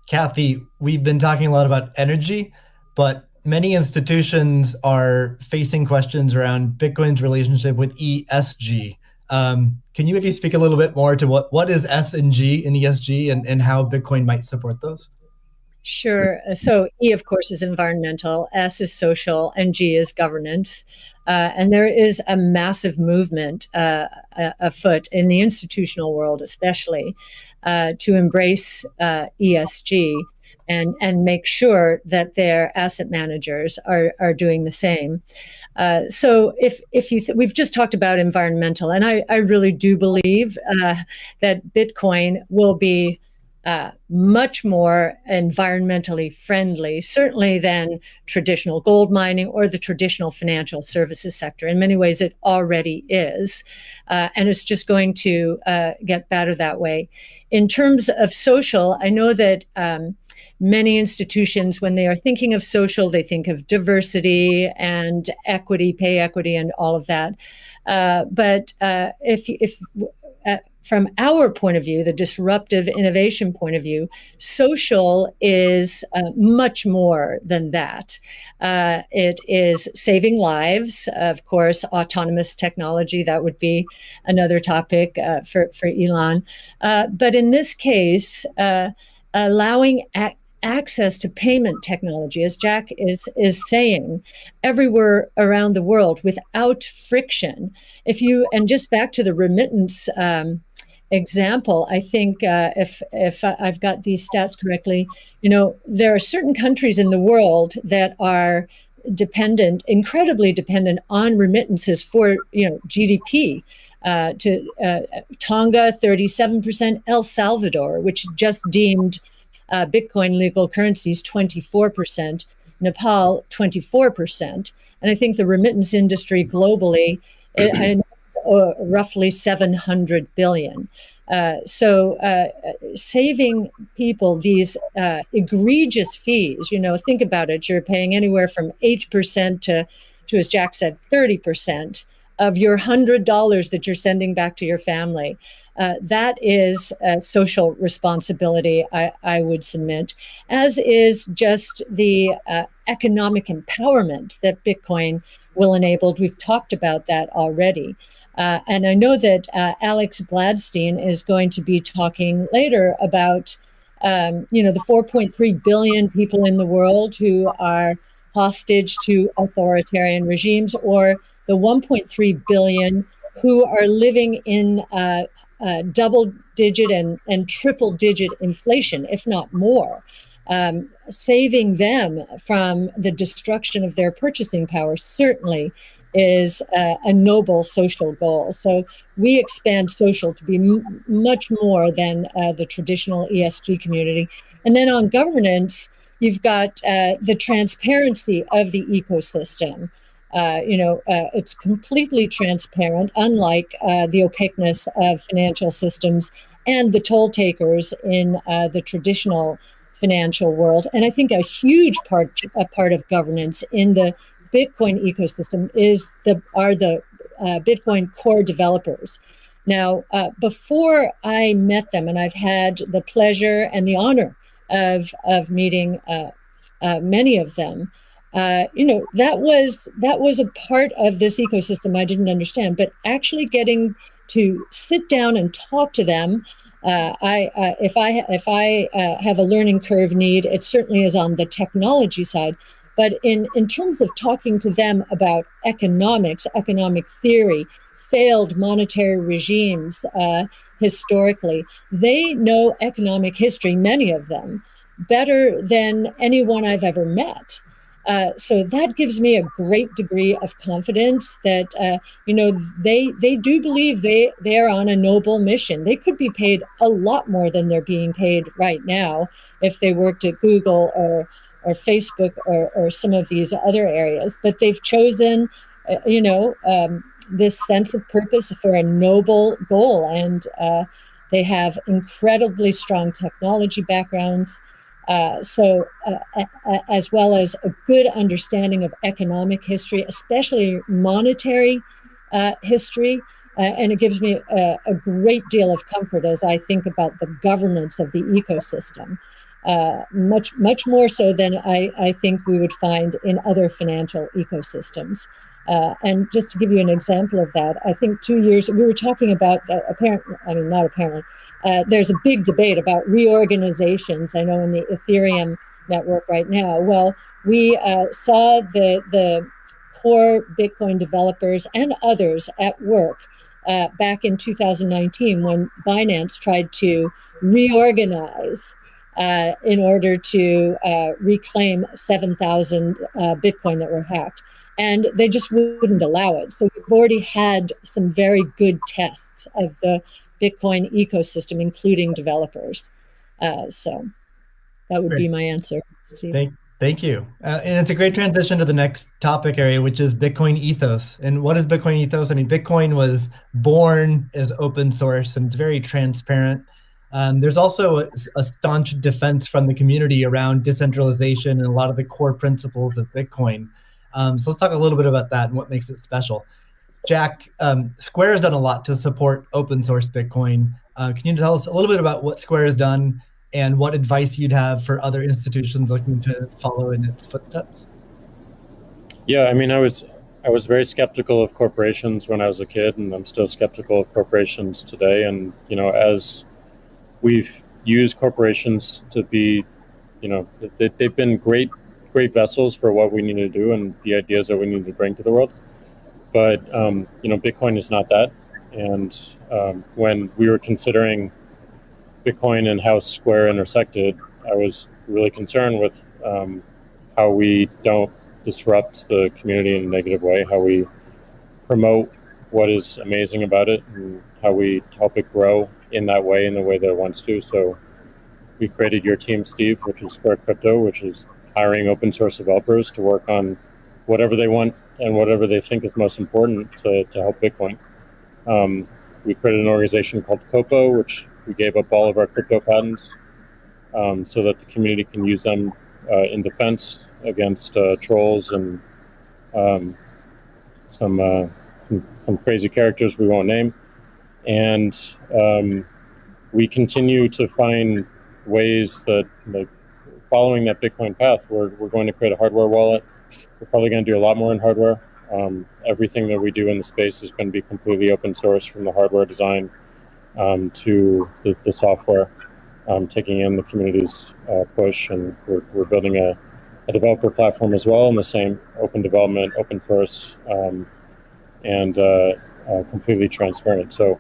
Kathy, we've been talking a lot about energy, but many institutions are facing questions around Bitcoin's relationship with ESG. Can you maybe speak a little bit more to what is S and G in ESG and how Bitcoin might support those? Sure. So E, of course, is environmental, S is social, and G is governance. And there is a massive movement afoot in the institutional world, especially, to embrace ESG and make sure that their asset managers are doing the same. So if we've just talked about environmental, and I really do believe that Bitcoin will be much more environmentally friendly, certainly than traditional gold mining or the traditional financial services sector. In many ways, it already is. And it's just going to get better that way. In terms of social, I know that many institutions, when they are thinking of social, they think of diversity and equity, pay equity, and all of that. But from our point of view, the disruptive innovation point of view, social is much more than that. It is saving lives, of course, autonomous technology, that would be another topic for Elon. But in this case, allowing access to payment technology, as Jack is saying, everywhere around the world without friction. And just back to the remittance example, I think if I've got these stats correctly, there are certain countries in the world that are incredibly dependent on remittances for GDP. To Tonga, 37%, El Salvador, which just deemed Bitcoin legal currencies, 24%, Nepal, 24%. And I think the remittance industry globally, roughly 700 billion. So saving people these egregious fees, think about it, you're paying anywhere from 8% to, as Jack said, 30% of your $100 that you're sending back to your family. That is social responsibility, I would submit, as is just the economic empowerment that Bitcoin will enable. We've talked about that already. And I know that Alex Gladstein is going to be talking later about, the 4.3 billion people in the world who are hostage to authoritarian regimes, or the 1.3 billion who are living in double-digit and triple-digit inflation, if not more. Saving them from the destruction of their purchasing power certainly is a noble social goal. So we expand social to be much more than the traditional ESG community. And then on governance, you've got the transparency of the ecosystem. It's completely transparent, unlike the opaqueness of financial systems and the toll takers in the traditional financial world. And I think a huge part of governance in the Bitcoin ecosystem are the Bitcoin core developers. Now, before I met them, and I've had the pleasure and the honor of meeting many of them, that was a part of this ecosystem I didn't understand. But actually getting to sit down and talk to them, if I have a learning curve need, it certainly is on the technology side. But in terms of talking to them about economics, economic theory, failed monetary regimes historically, they know economic history, many of them, better than anyone I've ever met. So that gives me a great degree of confidence that, they do believe they are on a noble mission. They could be paid a lot more than they're being paid right now if they worked at Google or Facebook or some of these other areas. But they've chosen, this sense of purpose for a noble goal. And they have incredibly strong technology backgrounds. As well as a good understanding of economic history, especially monetary history. And it gives me a great deal of comfort as I think about the governance of the ecosystem, much more so than I think we would find in other financial ecosystems. And just to give you an example of that, I think 2 years, we were talking about, there's a big debate about reorganizations, I know, in the Ethereum network right now. Well, we saw the core Bitcoin developers and others at work back in 2019 when Binance tried to reorganize in order to reclaim 7,000 Bitcoin that were hacked. And they just wouldn't allow it. So we've already had some very good tests of the Bitcoin ecosystem, including developers. So that would be my answer. Thank you. And it's a great transition to the next topic area, which is Bitcoin ethos. And what is Bitcoin ethos? I mean, Bitcoin was born as open source and it's very transparent. There's also a staunch defense from the community around decentralization and a lot of the core principles of Bitcoin. So let's talk a little bit about that and what makes it special. Jack, Square has done a lot to support open source Bitcoin. Can you tell us a little bit about what Square has done and what advice you'd have for other institutions looking to follow in its footsteps? Yeah, I mean, I was very skeptical of corporations when I was a kid, and I'm still skeptical of corporations today. And, as we've used corporations to be, they've been great vessels for what we need to do and the ideas that we need to bring to the world. But, Bitcoin is not that. And when we were considering Bitcoin and how Square intersected, I was really concerned with how we don't disrupt the community in a negative way, how we promote what is amazing about it, and how we help it grow in that way, in the way that it wants to. So we created Your Team, Steve, which is Square Crypto, which is hiring open source developers to work on whatever they want and whatever they think is most important to help Bitcoin. We created an organization called Copo, which we gave up all of our crypto patents so that the community can use them in defense against trolls and some some crazy characters we won't name. And we continue to find ways that, like, following that Bitcoin path, we're going to create a hardware wallet. We're probably going to do a lot more in hardware. Everything that we do in the space is going to be completely open source, from the hardware design to the software, taking in the community's push. And we're building a developer platform as well, in the same open development, open source, and completely transparent. So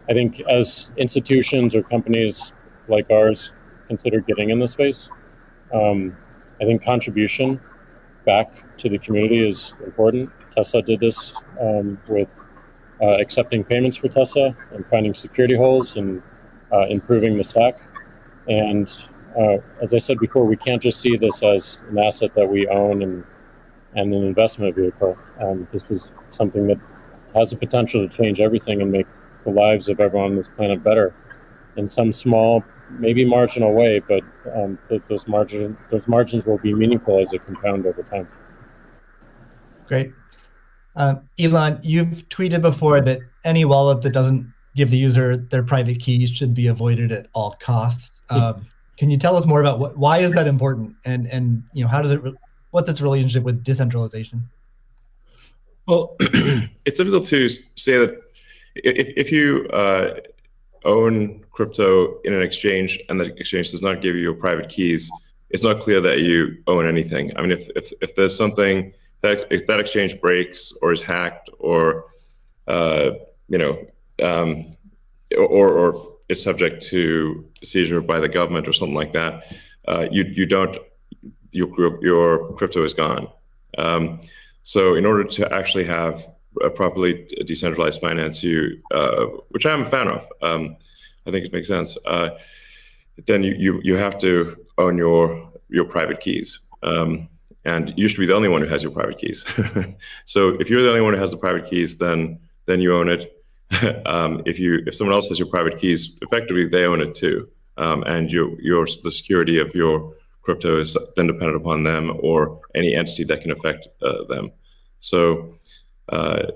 I think as institutions or companies like ours consider getting in the space, I think contribution back to the community is important. Tesla did this with accepting payments for Tesla and finding security holes and improving the stack. And as I said before, we can't just see this as an asset that we own and an investment vehicle. This is something that has the potential to change everything and make the lives of everyone on this planet better in some small, maybe marginal way, but those margins will be meaningful as they compound over time. Great. Elon, you've tweeted before that any wallet that doesn't give the user their private keys should be avoided at all costs. Can you tell us more about why is that important, and how does what's its relationship with decentralization? Well, it's difficult to say that if you own crypto in an exchange and the exchange does not give you your private keys, it's not clear that you own anything. I mean, if there's something that, if that exchange breaks or is hacked or or is subject to seizure by the government or something like that, your crypto is gone. So in order to actually have a properly decentralized finance, which I'm a fan of, I think it makes sense. Then you have to own your private keys, and you should be the only one who has your private keys. So if you're the only one who has the private keys, then you own it. If someone else has your private keys, effectively they own it too, and the security of your crypto is then dependent upon them or any entity that can affect them. So I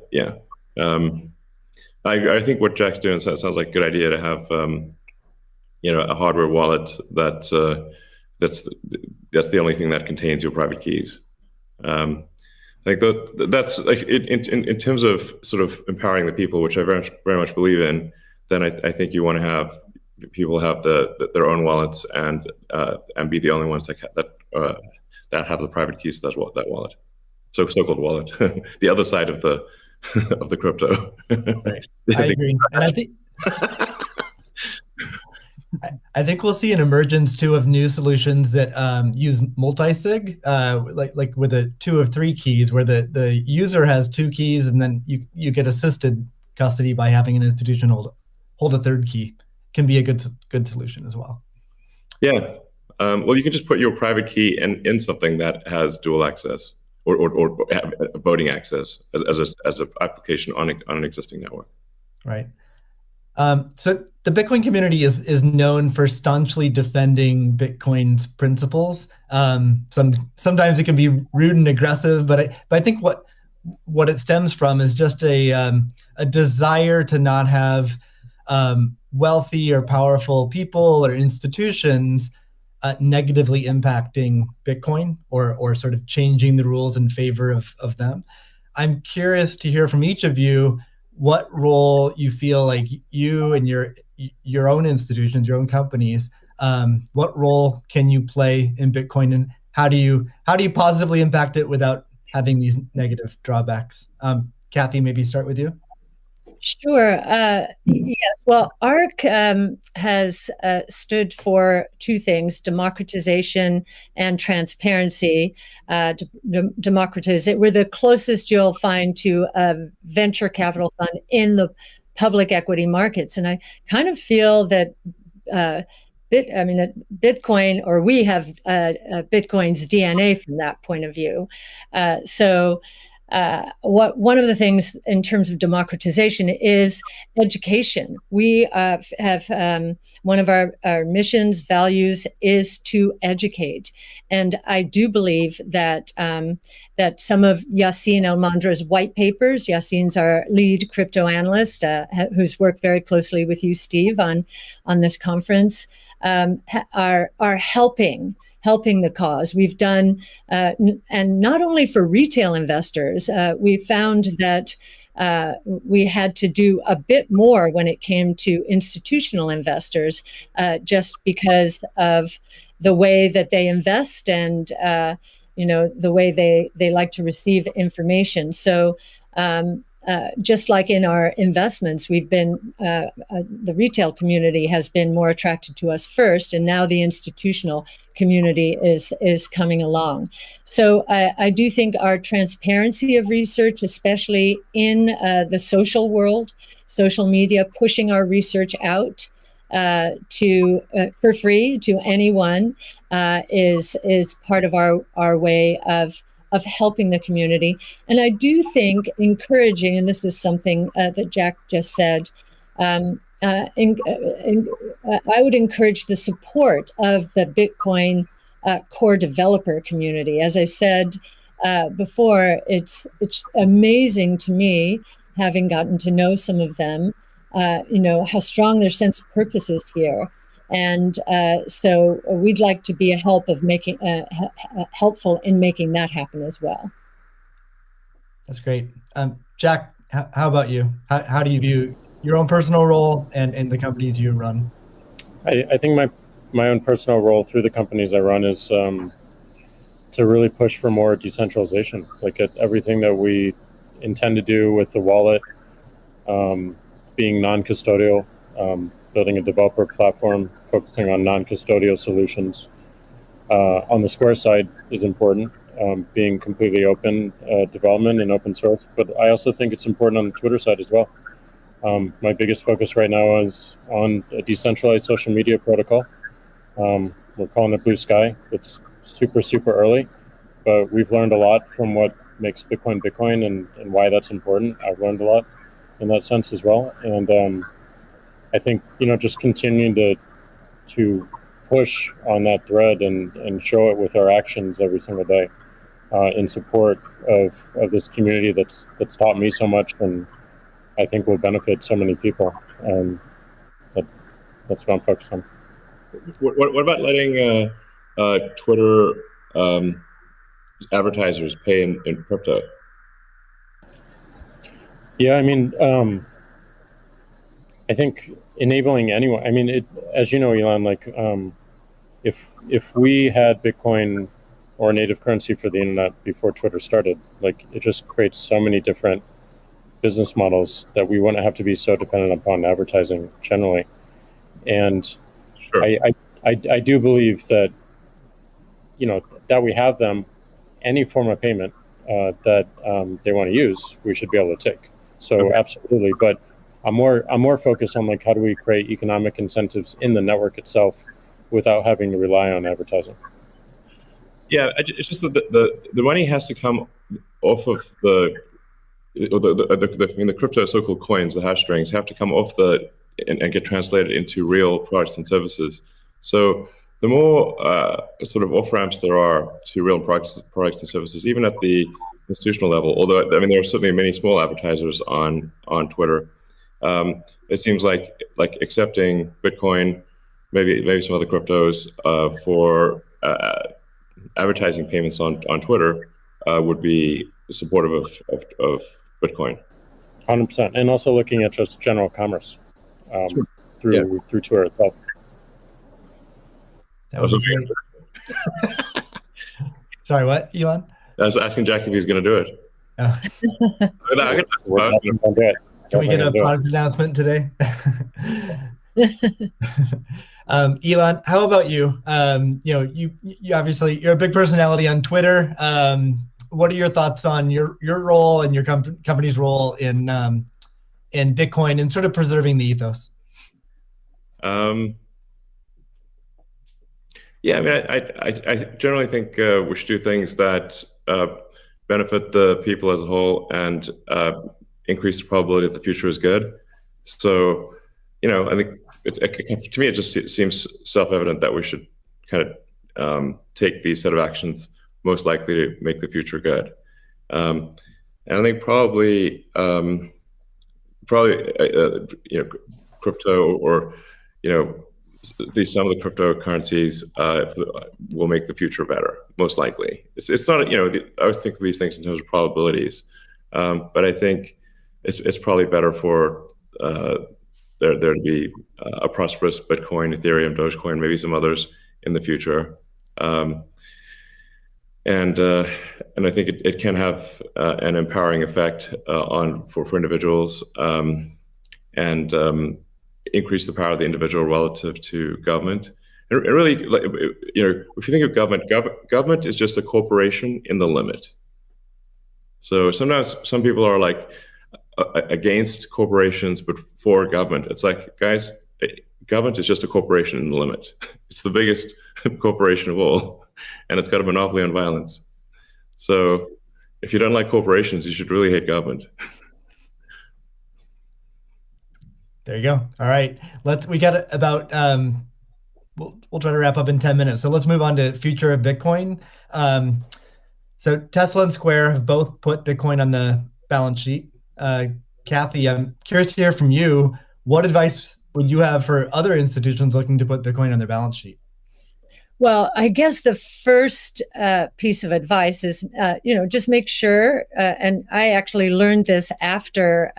think what Jack's doing sounds like a good idea to have a hardware wallet that's the only thing that contains your private keys. I think that's like in terms of sort of empowering the people, which I very much believe in. Then I think you want to have people have their own wallets and be the only ones that have the private keys to that wallet, so-called wallet, the other side of the of the crypto. Right. I agree, and I think we'll see an emergence too of new solutions that use multi-sig, like with a 2 of 3 keys, where the user has 2 keys, and then you get assisted custody by having an institution hold a 3rd key. Can be a good solution as well. Yeah. Well, you can just put your private key in something that has dual access or voting access as an application on an existing network. Right. So the Bitcoin community is known for staunchly defending Bitcoin's principles. Sometimes it can be rude and aggressive, but I think what it stems from is just a desire to not have wealthy or powerful people or institutions negatively impacting Bitcoin or sort of changing the rules in favor of them. I'm curious to hear from each of you what role you feel like you and your own institutions, your own companies, what role can you play in Bitcoin, and how do you positively impact it without having these negative drawbacks? Kathy, maybe start with you. Sure. Yes. Well, ARC has stood for 2 things: democratization and transparency. We're the closest you'll find to a venture capital fund in the public equity markets, and I kind of feel that Bitcoin, or we have Bitcoin's DNA from that point of view. One of the things in terms of democratization is education. We have one of our missions, values, is to educate, and I do believe that that some of Yassine El-Mandra's white papers, Yassine's our lead crypto analyst, who's worked very closely with you, Steve, on this conference, are helping the cause. We've done, and not only for retail investors, we found that we had to do a bit more when it came to institutional investors, just because of the way that they invest and the way they like to receive information. So just like in our investments, we've been the retail community has been more attracted to us first, and now the institutional community is coming along. So I do think our transparency of research, especially in the social world, social media, pushing our research out for free to anyone, is part of our way of helping the community. And I do think encouraging, and this is something that Jack just said, I would encourage the support of the Bitcoin core developer community. As I said before, it's amazing to me, having gotten to know some of them, how strong their sense of purpose is here. And so we'd like to be helpful in making that happen as well. That's great. Jack, how about you? How do you view your own personal role and the companies you run? I think my own personal role through the companies I run is to really push for more decentralization. Like everything that we intend to do with the wallet, being non-custodial, building a developer platform, focusing on non-custodial solutions. On the Square side is important, being completely open development and open source. But I also think it's important on the Twitter side as well. My biggest focus right now is on a decentralized social media protocol. We're calling it Blue Sky. It's super, super early, but we've learned a lot from what makes Bitcoin Bitcoin and why that's important. I've learned a lot in that sense as well. And I think, just continuing to push on that thread and show it with our actions every single day in support of this community that's taught me so much and I think will benefit so many people. That's what I'm focused on. What about letting Twitter advertisers pay in crypto? Yeah, I mean, I think enabling anyone. I mean, as you know, Elon, like if we had Bitcoin or a native currency for the internet before Twitter started, like it just creates so many different business models that we wouldn't have to be so dependent upon advertising generally. And sure. I do believe that that we have them, any form of payment that they want to use, we should be able to take. So okay. Absolutely, but I'm more focused on like how do we create economic incentives in the network itself without having to rely on advertising. Yeah, it's just that the money has to come off of the crypto so-called coins, the hash strings have to come off and get translated into real products and services. So the more sort of off-ramps there are to real products and services, even at the institutional level, although I mean there are certainly many small advertisers on Twitter. It seems like accepting Bitcoin, maybe some other cryptos for advertising payments on Twitter would be supportive of Bitcoin. 100%, and also looking at just general commerce sure. through Twitter itself. That was Sorry, what, Elon? I was asking Jack if he's going to do it. Oh. Can we get a product announcement today? Elon, how about you? You obviously you're a big personality on Twitter. What are your thoughts on your role and your company's role in Bitcoin and sort of preserving the ethos? Yeah, I mean, I generally think we should do things that benefit the people as a whole and increase the probability that the future is good. So, I think to me it just seems self-evident that we should kind of take these set of actions most likely to make the future good. And I think crypto, or some of the cryptocurrencies will make the future better, most likely. It's not, I always think of these things in terms of probabilities, but I think it's probably better for there to be a prosperous Bitcoin, Ethereum, Dogecoin, maybe some others in the future. And I think it can have an empowering effect for individuals, and increase the power of the individual relative to government. And really, if you think of government is just a corporation in the limit. So sometimes some people are like against corporations but for government. It's like, guys, government is just a corporation in the limit. It's the biggest corporation of all, and it's got a monopoly on violence. So if you don't like corporations, you should really hate government. There you go. All right. We got about, we'll try to wrap up in 10 minutes. So let's move on to future of Bitcoin. So Tesla and Square have both put Bitcoin on the balance sheet. Kathy, I'm curious to hear from you. What advice would you have for other institutions looking to put Bitcoin on their balance sheet? Well, I guess the first piece of advice is, just make sure, and I actually learned this after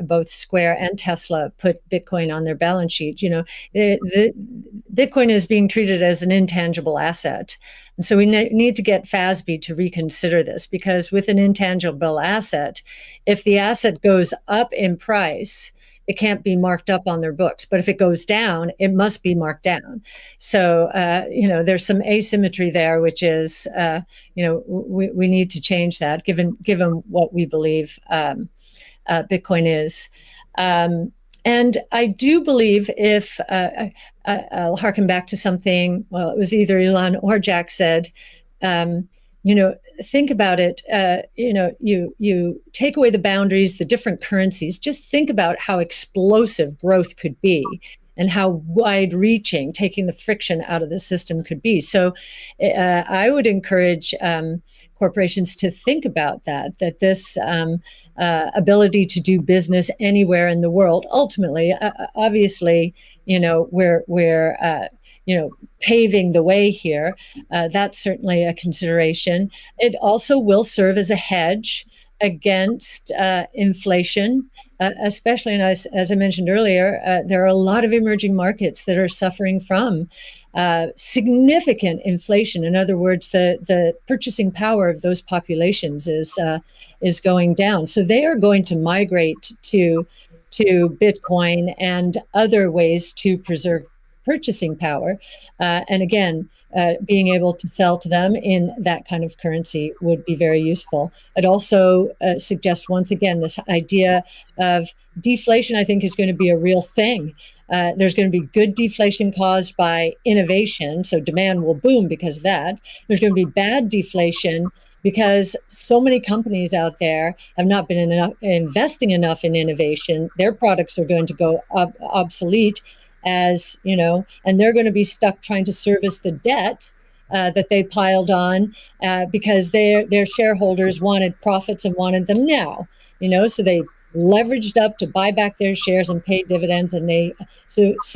both Square and Tesla put Bitcoin on their balance sheet. The Bitcoin is being treated as an intangible asset. And so we need to get FASB to reconsider this, because with an intangible asset, if the asset goes up in price, it can't be marked up on their books. But if it goes down, it must be marked down. So, there's some asymmetry there, which is, we need to change that given what we believe Bitcoin is. And I do believe if, I'll harken back to something, well, it was either Elon or Jack said, think about it, you take away the boundaries, the different currencies, just think about how explosive growth could be and how wide-reaching taking the friction out of the system could be. So I would encourage corporations to think about that this ability to do business anywhere in the world, ultimately, obviously, we're paving the way here. That's certainly a consideration. It also will serve as a hedge against inflation, especially, and as I mentioned earlier, there are a lot of emerging markets that are suffering from significant inflation. In other words, the purchasing power of those populations is going down. So they are going to migrate to Bitcoin and other ways to preserve purchasing power. And again, being able to sell to them in that kind of currency would be very useful. I'd also suggest, once again, this idea of deflation, I think, is going to be a real thing. There's going to be good deflation caused by innovation, so demand will boom because of that. There's going to be bad deflation because so many companies out there have not been investing enough in innovation. Their products are going to go obsolete, and they're going to be stuck trying to service the debt that they piled on because their shareholders wanted profits and wanted them now. So they leveraged up to buy back their shares and pay dividends, and so